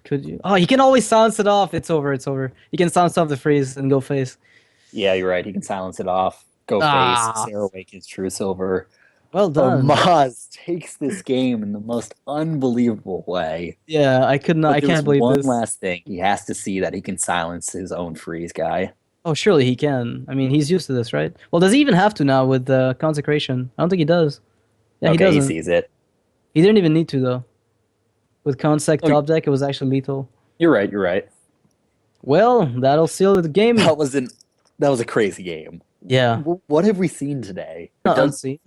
Speaker 1: Could you? Oh, he can always silence it off. It's over. It's over. He can silence off the freeze and go face.
Speaker 2: yeah, you're right. He can silence it off. Go face.
Speaker 1: Ah,
Speaker 2: Ysera awakens True Silver.
Speaker 1: well done.
Speaker 2: Amaz takes this game in the most unbelievable way.
Speaker 1: Yeah, I could not.
Speaker 2: But
Speaker 1: I
Speaker 2: there's
Speaker 1: can't believe
Speaker 2: one
Speaker 1: this.
Speaker 2: last thing. He has to see that he can silence his own freeze guy.
Speaker 1: Oh, surely he can. I mean, he's used to this, right? Well, does he even have to now with consecration? I don't think he does. Yeah, he
Speaker 2: Okay, he
Speaker 1: doesn't.
Speaker 2: sees it.
Speaker 1: He didn't even need to though. With consec
Speaker 2: Oh,
Speaker 1: top deck, it was actually lethal.
Speaker 2: you're right. You're right.
Speaker 1: Well, that'll seal the game.
Speaker 2: That was a crazy game.
Speaker 1: Yeah,
Speaker 2: What have we seen today?
Speaker 1: not unseen.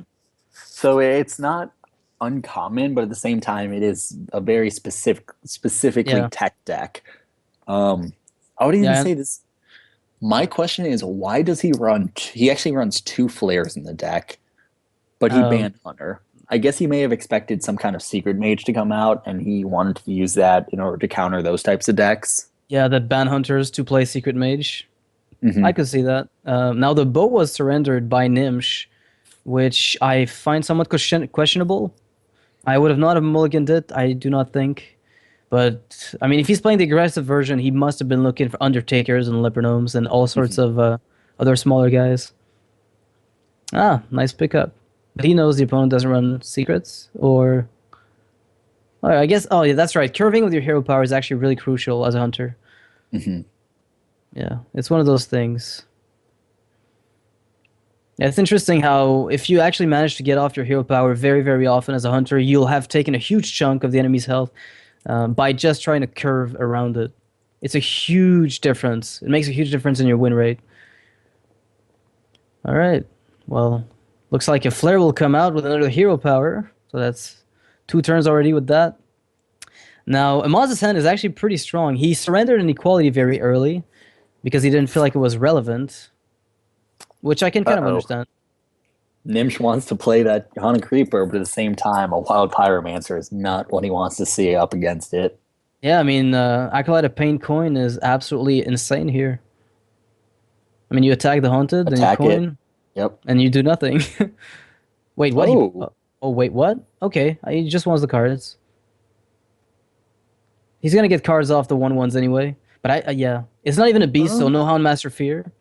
Speaker 2: So it's not uncommon, but at the same time, it is a very specifically
Speaker 1: Yeah,
Speaker 2: tech deck. I would even
Speaker 1: yeah.
Speaker 2: say this. My question is, why does he run? He actually runs 2 flares in the deck, but he
Speaker 1: Um,
Speaker 2: banned Hunter. I guess he may have expected some kind of secret mage to come out, and he wanted to use that in order to counter those types of decks.
Speaker 1: yeah, that ban hunters to play secret mage.
Speaker 2: Hmm.
Speaker 1: I could see that. Now the bow was surrendered by Gnimsh, which I find somewhat questionable. I would have not have mulliganed it. I do not think. But I mean, if he's playing the aggressive version, he must have been looking for Undertakers and Lepernomes and all sorts of other smaller guys. Ah, nice pickup. But he knows the opponent doesn't run secrets, or oh, I guess. Oh, yeah, that's right. Curving with your hero power is actually really crucial as a hunter.
Speaker 2: Hmm.
Speaker 1: Yeah, it's one of those things. Yeah, it's interesting how if you actually manage to get off your hero power very, very often as a hunter, you'll have taken a huge chunk of the enemy's health by just trying to curve around it. It's a huge difference. It makes a huge difference in your win rate. All right. Well, looks like a Flare will come out with another hero power. So that's 2 turns already with that. Now, Amaz's hand is actually pretty strong. He surrendered an equality very early because he didn't feel like it was relevant, which I can kind of
Speaker 2: Uh-oh.
Speaker 1: understand.
Speaker 2: Gnimsh wants to play that Hunter Creeper, but at the same time, a Wild Pyromancer is not what he wants to see up against it.
Speaker 1: Yeah, I mean, Acolyte of Pain coin is absolutely insane here. I mean, you attack the Haunted, then you
Speaker 2: Attack it.
Speaker 1: coin,
Speaker 2: Yep.
Speaker 1: and you do nothing. Wait, what?
Speaker 2: Oh.
Speaker 1: Oh, wait, what? Okay, he just wants the cards. He's gonna get cards off the 1/1s anyway. But yeah, it's not even a beast, so
Speaker 2: Um,
Speaker 1: no Hound Master Fear.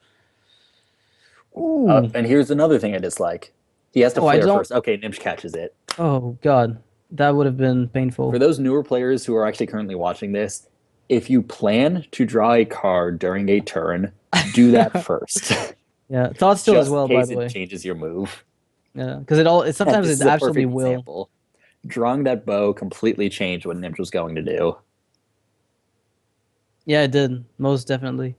Speaker 1: Ooh.
Speaker 2: and here's another thing I dislike. He has to
Speaker 1: Oh, I
Speaker 2: flare
Speaker 1: don't.
Speaker 2: first. Okay, Gnimsh catches it.
Speaker 1: Oh God, that would have been
Speaker 2: For
Speaker 1: painful.
Speaker 2: those newer players who are actually currently watching this, if you plan to draw a card during a turn, do that first,
Speaker 1: Yeah, thought still as
Speaker 2: just in
Speaker 1: well, by
Speaker 2: case
Speaker 1: the
Speaker 2: it
Speaker 1: way.
Speaker 2: changes your move.
Speaker 1: Yeah, because it all.
Speaker 2: And
Speaker 1: Sometimes
Speaker 2: this
Speaker 1: it
Speaker 2: is a
Speaker 1: absolutely
Speaker 2: perfect
Speaker 1: will.
Speaker 2: example. Drawing that bow completely changed what Gnimsh was going to do.
Speaker 1: Yeah, it did most definitely.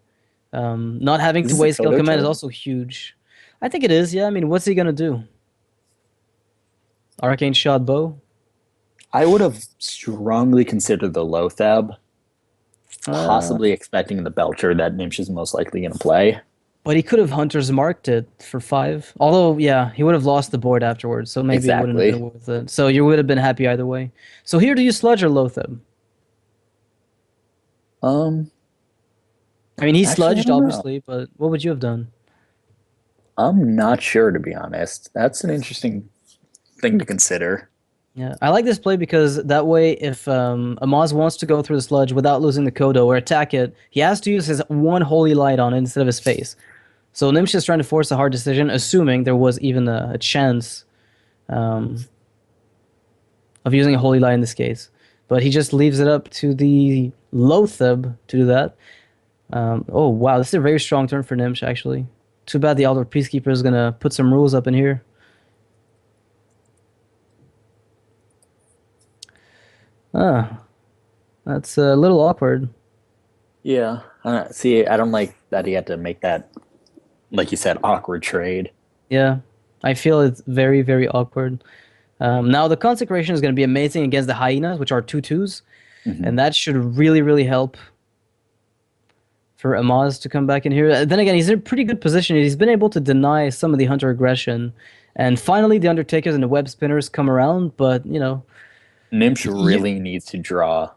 Speaker 1: Not having
Speaker 2: Is
Speaker 1: to
Speaker 2: this a
Speaker 1: waste skill
Speaker 2: Kodo
Speaker 1: command is
Speaker 2: turn?
Speaker 1: also huge. I think it is. Yeah, I mean, what's he gonna do? Arcane shot bow.
Speaker 2: I would have strongly considered the Lothab,
Speaker 1: Uh,
Speaker 2: possibly expecting the Belcher that Gnimsh is most likely going to play.
Speaker 1: but he could have Hunter's marked it for 5. Although, yeah, he would have lost the board afterwards, so maybe it wouldn't have
Speaker 2: Exactly.
Speaker 1: been worth it. So you would have been happy either way. So here, do you sludge or Lothab?
Speaker 2: Um,
Speaker 1: I mean, he
Speaker 2: Actually, I
Speaker 1: sludged
Speaker 2: don't know.
Speaker 1: obviously, but what would you have done?
Speaker 2: I'm not sure, to be honest. That's an interesting thing to consider.
Speaker 1: Yeah, I like this play because that way, if Amaz wants to go through the sludge without losing the Kodo or attack it, he has to use his one holy light on it instead of his face. So Gnimsh is trying to force a hard decision, assuming there was even a chance um, of using a holy light in this case. But he just leaves it up to the Lothab to do that. Oh wow, this is a very strong turn for Gnimsh actually. Too bad the Elder Peacekeeper is gonna put some rules up in here. Ah, that's a little awkward.
Speaker 2: Yeah. See, I don't like that he had to make that, like you said, awkward trade.
Speaker 1: Yeah, I feel it's very, very awkward. Now the consecration is going to be amazing against the hyenas, which are 2/2s,
Speaker 2: Hmm.
Speaker 1: and that should really, really help for Amaz to come back in here. Then again, he's in a pretty good position. He's been able to deny some of the hunter aggression, and finally the Undertakers and the web spinners come around. But
Speaker 2: Gnimsh
Speaker 1: you,
Speaker 2: really needs to draw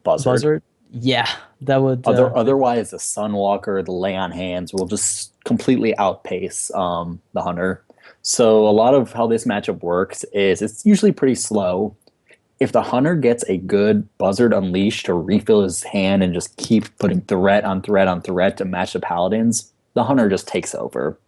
Speaker 2: Buzzard.
Speaker 1: Buzzard, yeah, that would.
Speaker 2: Otherwise, the Sunwalker, the Lay on Hands will just completely outpace the Hunter. So a lot of how this matchup works is it's usually pretty slow. If the Hunter gets a good Buzzard Unleash to refill his hand and just keep putting threat on threat on threat to match the Paladins, the Hunter just takes over.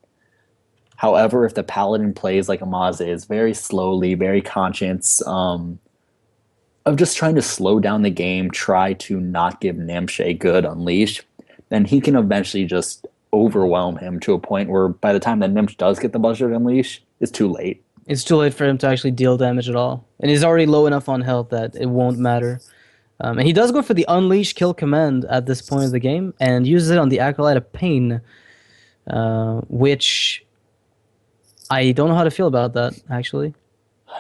Speaker 2: However, if the Paladin plays like Amaz is, very slowly, very conscious, of just trying to slow down the game, try to not give Gnimsh a good unleash, then he can eventually just overwhelm him to a point where by the time that Gnimsh does get the Buzzard Unleash, it's too late.
Speaker 1: It's too late for him to actually deal damage at all, and he's already low enough on health that it won't matter. And he does go for the Unleash Kill command at this point of the game and uses it on the Acolyte of Pain, which I don't know how to feel about that, actually.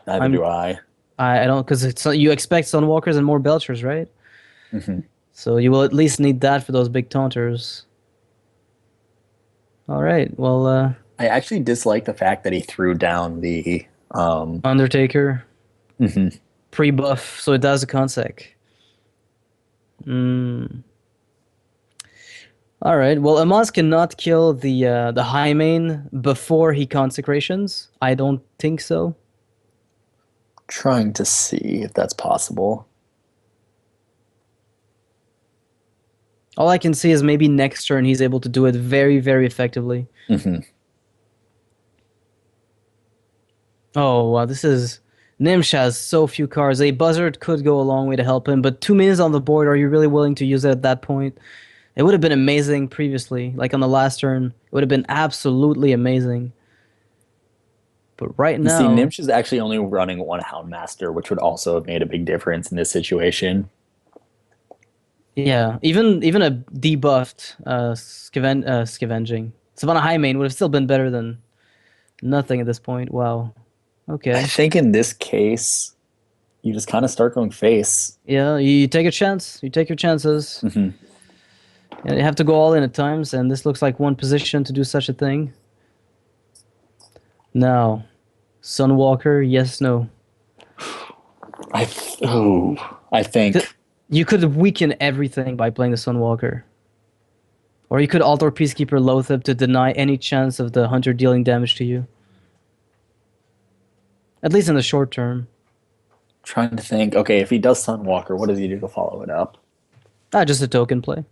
Speaker 2: Neither
Speaker 1: I'm,
Speaker 2: do I.
Speaker 1: I don't, because you expect Sunwalkers and more Belchers, right?
Speaker 2: Mhm.
Speaker 1: So you will at least need that for those big taunters. All right, well,
Speaker 2: I actually dislike the fact that he threw down the.
Speaker 1: Undertaker,
Speaker 2: Mhm.
Speaker 1: pre-buff, so it does a consec. Mm. All right. Well, Amaz cannot kill the high main before he consecrations. I don't think so.
Speaker 2: Trying to see if that's possible.
Speaker 1: All I can see is maybe next turn he's able to do it very, very effectively.
Speaker 2: Hmm.
Speaker 1: Oh wow, this is Gnimsh has so few cards. A buzzard could go a long way to help him, but 2 minutes on the board. Are you really willing to use it at that point? It would have been amazing previously, like on the last turn. It would have been absolutely amazing. But right
Speaker 2: And see,
Speaker 1: now,
Speaker 2: Gnimsh is actually only running one Houndmaster, which would also have made a big difference in this situation.
Speaker 1: Yeah, even a debuffed scavenging Savannah High Main would have still been better than nothing at this point. Wow.
Speaker 2: I
Speaker 1: Okay.
Speaker 2: think in this case, you just kind of start going face.
Speaker 1: Yeah, you take a chance. You take your chances.
Speaker 2: Hmm.
Speaker 1: Yeah, you have to go all in at times, and this looks like one position to do such a thing. Now, Sunwalker, yes, no.
Speaker 2: I
Speaker 1: Th-
Speaker 2: think
Speaker 1: You could weaken everything by playing the Sunwalker. Or you could alter Peacekeeper Loatheb to deny any chance of the Hunter dealing damage to you. At least in the short term.
Speaker 2: trying to think. Okay, if he does Sunwalker, what does he do to follow it up?
Speaker 1: Just a token play.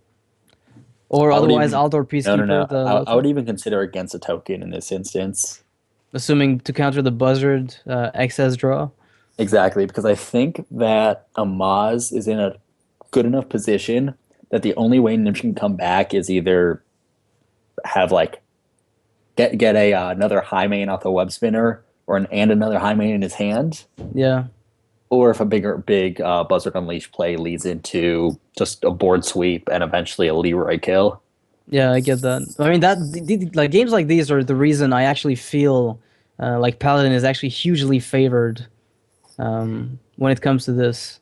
Speaker 1: Or
Speaker 2: I would
Speaker 1: otherwise,
Speaker 2: even
Speaker 1: Aldor
Speaker 2: no.
Speaker 1: Peacekeeper, the
Speaker 2: I would
Speaker 1: Loatheb.
Speaker 2: even consider against a token in this instance.
Speaker 1: Assuming to counter the Buzzard excess draw.
Speaker 2: Exactly, because I think that Amaz is in a good enough position that the only way Gnimsh can come back is either have like get a another high main off the web spinner or and another high main in his hand,
Speaker 1: Yeah.
Speaker 2: or if a big Buzzard Unleash play leads into just a board sweep and eventually a Leroy kill.
Speaker 1: Yeah, I get that. I mean, like games like these are the reason I actually feel like Paladin is actually hugely favored when it comes to this.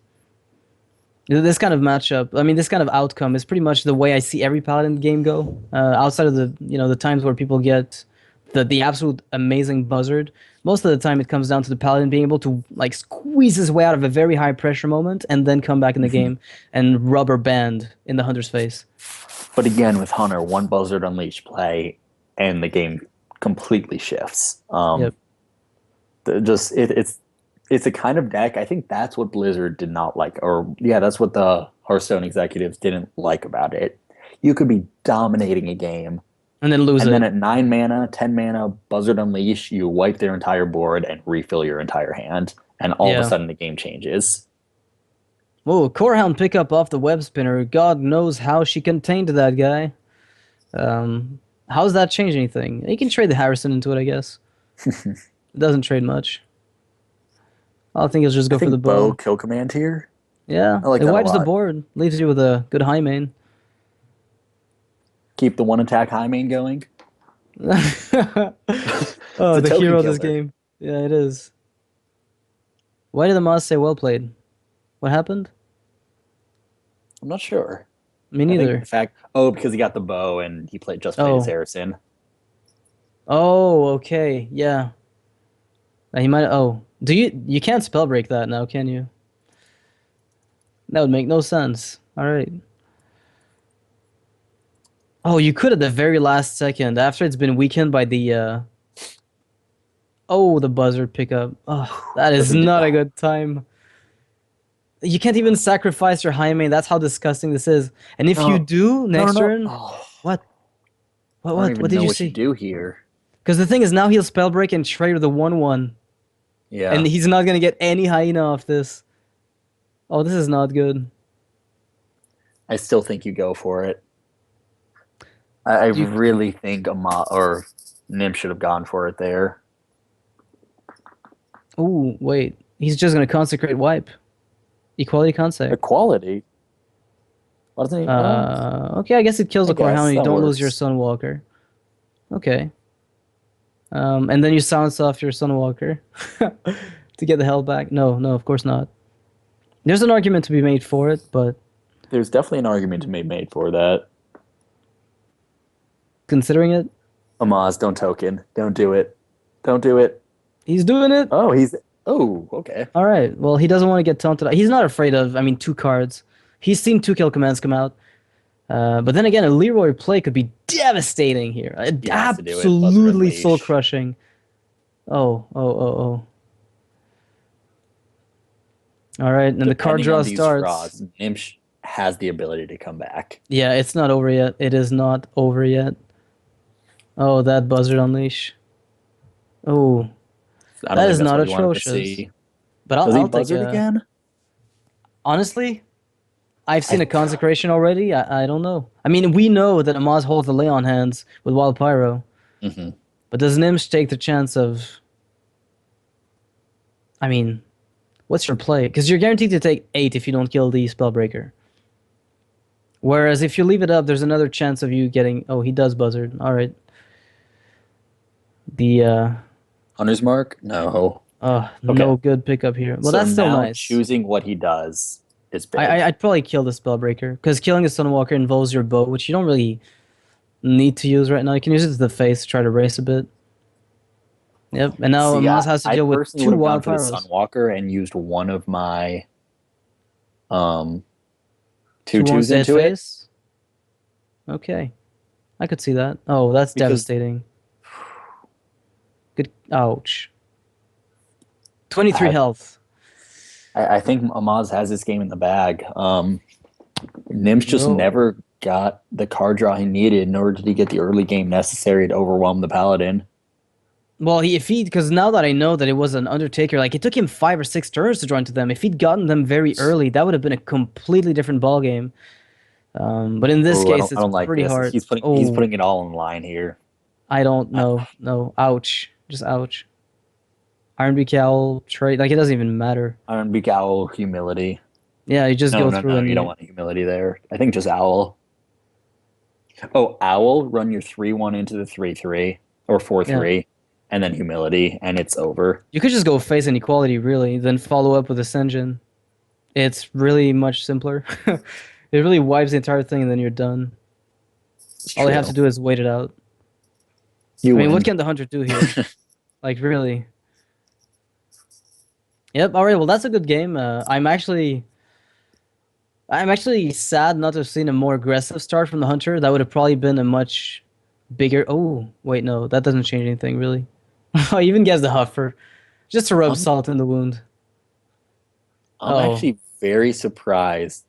Speaker 1: This kind of matchup, I mean, this kind of outcome is pretty much the way I see every Paladin game go. Outside of the times where people get the absolute amazing buzzard, most of the time it comes down to the Paladin being able to like squeeze his way out of a very high pressure moment and then come back in the game and rubber band in the Hunter's face.
Speaker 2: But again, with Hunter, one Buzzard Unleash play and the game completely shifts.
Speaker 1: Yep.
Speaker 2: It's a kind of deck. I think that's what Blizzard did not like, or yeah, that's what the Hearthstone executives didn't like about it. You could be dominating a game,
Speaker 1: And then lose
Speaker 2: and then
Speaker 1: it.
Speaker 2: at 9 mana, 10 mana, Buzzard Unleash, you wipe their entire board and refill your entire hand, and all of a
Speaker 1: Yeah.
Speaker 2: sudden the game changes.
Speaker 1: Whoa, Corehound pickup off the web spinner. God knows how she contained that guy. How's that change anything? You can trade the Harrison into it, I guess. It doesn't trade much. I think he'll just
Speaker 2: I
Speaker 1: go for the
Speaker 2: think Bow
Speaker 1: bow.
Speaker 2: kill command here.
Speaker 1: Yeah,
Speaker 2: I like
Speaker 1: it
Speaker 2: that a
Speaker 1: wipes the
Speaker 2: lot.
Speaker 1: board, leaves you with a good high main.
Speaker 2: Keep the one attack high main going. It's
Speaker 1: Oh,
Speaker 2: a
Speaker 1: the
Speaker 2: token
Speaker 1: hero of this
Speaker 2: killer.
Speaker 1: game. Yeah, it is. Why did the Moz say well played? What happened?
Speaker 2: I'm not sure.
Speaker 1: Me
Speaker 2: I think the
Speaker 1: neither.
Speaker 2: fact because he got the bow and he played his
Speaker 1: Oh.
Speaker 2: Harrison.
Speaker 1: Oh, okay. Yeah. He might. Oh, you can't spell break that now, can you? That would make no sense. All right. Oh, you could at the very last second after it's been weakened by the the buzzer pickup. Oh, that
Speaker 2: If
Speaker 1: is
Speaker 2: he did
Speaker 1: not a
Speaker 2: that,
Speaker 1: good time. You can't even sacrifice your high main. That's how disgusting this is. And if you
Speaker 2: no,
Speaker 1: do next
Speaker 2: no.
Speaker 1: turn,
Speaker 2: Oh,
Speaker 1: what? What?
Speaker 2: I don't
Speaker 1: What
Speaker 2: even
Speaker 1: did
Speaker 2: know
Speaker 1: you
Speaker 2: what you
Speaker 1: see?
Speaker 2: do here.
Speaker 1: Because the thing is, now he'll spell break and trade with a 1/1, and
Speaker 2: Yeah,
Speaker 1: he's not gonna get any hyena off this. Oh, this is not good.
Speaker 2: I still think you go for it. I
Speaker 1: You.
Speaker 2: really think or Nim should have gone for it there.
Speaker 1: Ooh, wait. He's just gonna consecrate wipe. Equality consec.
Speaker 2: Equality. Why doesn't he?
Speaker 1: Okay, I guess it kills
Speaker 2: I
Speaker 1: the core hound
Speaker 2: guess
Speaker 1: and you
Speaker 2: that
Speaker 1: don't lose your
Speaker 2: works.
Speaker 1: Sunwalker. Okay. And then you silence off your Sunwalker to get the hell back. No, no, of course not. There's an argument to be made for it, but
Speaker 2: There's definitely an argument to be made for that.
Speaker 1: considering it,
Speaker 2: Amaz, don't token. Don't do it. Don't do it.
Speaker 1: he's doing it.
Speaker 2: Oh, he's. Oh, okay.
Speaker 1: All right. Well, he doesn't want to get taunted. He's not afraid of, I mean, two cards. He's seen two kill commands come out. But then again, a Leroy play could be devastating here.
Speaker 2: He has to do it. Buzzard
Speaker 1: Absolutely soul
Speaker 2: Unleash.
Speaker 1: crushing. Oh. All right, and the card
Speaker 2: Depending
Speaker 1: draw
Speaker 2: on these
Speaker 1: starts.
Speaker 2: draws, Nimsh has the ability to come back.
Speaker 1: Yeah, it's not over yet. It is not over yet. Oh, that Buzzard Unleash. Oh,
Speaker 2: I don't
Speaker 1: that
Speaker 2: think
Speaker 1: is
Speaker 2: that's
Speaker 1: not
Speaker 2: what he wanted to
Speaker 1: atrocious.
Speaker 2: see.
Speaker 1: But
Speaker 2: Does he
Speaker 1: I'll take
Speaker 2: buzzard
Speaker 1: a.
Speaker 2: again?
Speaker 1: Honestly, I've seen a
Speaker 2: I
Speaker 1: consecration already. I don't know. I mean, we know that Amaz holds the lay on hands with Wild Pyro,
Speaker 2: hmm
Speaker 1: but does Gnimsh take the chance of? I mean, what's your play? Because you're guaranteed to take 8 if you don't kill the Spellbreaker. Whereas if you leave it up, there's another chance of you getting. Oh, he does buzzard. All right. The
Speaker 2: Hunter's Mark? No. Okay.
Speaker 1: no good pickup here. Well,
Speaker 2: So
Speaker 1: that's still
Speaker 2: now
Speaker 1: nice.
Speaker 2: choosing what he does is
Speaker 1: I
Speaker 2: big.
Speaker 1: I'd probably kill the Spellbreaker because killing a Sunwalker involves your bow, which you don't really need to use right now. You can use it to the face to try to race a bit. Yep. And now
Speaker 2: See,
Speaker 1: Amaz has to
Speaker 2: I
Speaker 1: deal with
Speaker 2: personally would
Speaker 1: two
Speaker 2: have gone
Speaker 1: wild
Speaker 2: for the
Speaker 1: pyros.
Speaker 2: Sunwalker and used one of my um
Speaker 1: Two ones
Speaker 2: two-twos
Speaker 1: to hit
Speaker 2: into it
Speaker 1: face. Okay, I could see that. Oh, that's
Speaker 2: because
Speaker 1: devastating. Good. Ouch. 23
Speaker 2: I,
Speaker 1: health.
Speaker 2: I think Amaz has this game in the bag. Gnimsh just
Speaker 1: No.
Speaker 2: never got the card draw he needed, nor did he get the early game necessary to overwhelm the Paladin.
Speaker 1: Well, if he, because now that I know that it was an Undertaker, like it took him 5 or 6 turns to join to them. If he'd gotten them very early, that would have been a completely different ball game. But in this
Speaker 2: Oh,
Speaker 1: case,
Speaker 2: I
Speaker 1: it's
Speaker 2: don't like
Speaker 1: pretty
Speaker 2: this.
Speaker 1: hard.
Speaker 2: He's
Speaker 1: Oh,
Speaker 2: putting it all in line here.
Speaker 1: I don't
Speaker 2: I,
Speaker 1: know. No, ouch. Just ouch. Iron Beak Owl trade, like it doesn't even matter.
Speaker 2: Iron Beak Owl humility.
Speaker 1: Yeah, you just
Speaker 2: No,
Speaker 1: go
Speaker 2: no,
Speaker 1: through
Speaker 2: no.
Speaker 1: and
Speaker 2: You don't
Speaker 1: you.
Speaker 2: want humility there. I think just Owl. Oh, Owl, run your 3-1 into the 3-3 or
Speaker 1: Yeah.
Speaker 2: 4-3, and then humility, and it's over.
Speaker 1: You could just go face inequality, really, then follow up with Ascension. It's really much simpler. It really wipes the entire thing, and then you're done.
Speaker 2: It's
Speaker 1: All you have
Speaker 2: true.
Speaker 1: to do is wait it out.
Speaker 2: You
Speaker 1: I mean, what
Speaker 2: win.
Speaker 1: can the hunter do here? Like, really? Yep. All right. Well, that's a good game. I'm actually sad not to have seen a more aggressive start from the hunter. That would have probably been a much bigger. Oh, wait, no, that doesn't change anything really. Oh, he even gets the huffer, just to rub
Speaker 2: I'm
Speaker 1: salt in the wound.
Speaker 2: I'm
Speaker 1: Oh,
Speaker 2: actually very surprised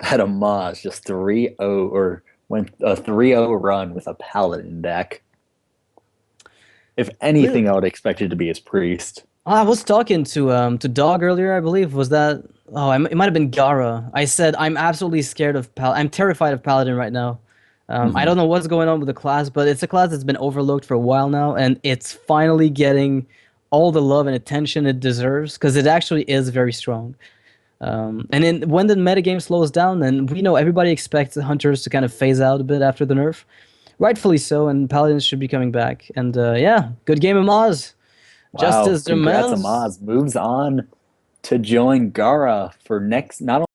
Speaker 2: that Amaz just 3-0 or went a 3-0 run with a Paladin deck. If anything, I
Speaker 1: really?
Speaker 2: would expect it to be his priest.
Speaker 1: I was talking to Dog earlier, I believe. Was that? Oh, it might have been Gara. I said I'm absolutely scared of I'm terrified of Paladin right now. I
Speaker 2: Hmm.
Speaker 1: don't know what's going on with the class, but it's a class that's been overlooked for a while now, and it's finally getting all the love and attention it deserves because it actually is very strong. And then when the metagame slows down, then we know everybody expects the hunters to kind of phase out a bit after the nerf, rightfully so, and Paladins should be coming back. And yeah, good game of Maz.
Speaker 2: Wow,
Speaker 1: Justice
Speaker 2: congrats,
Speaker 1: demands.
Speaker 2: Amaz. Moves on to join Gara for next, not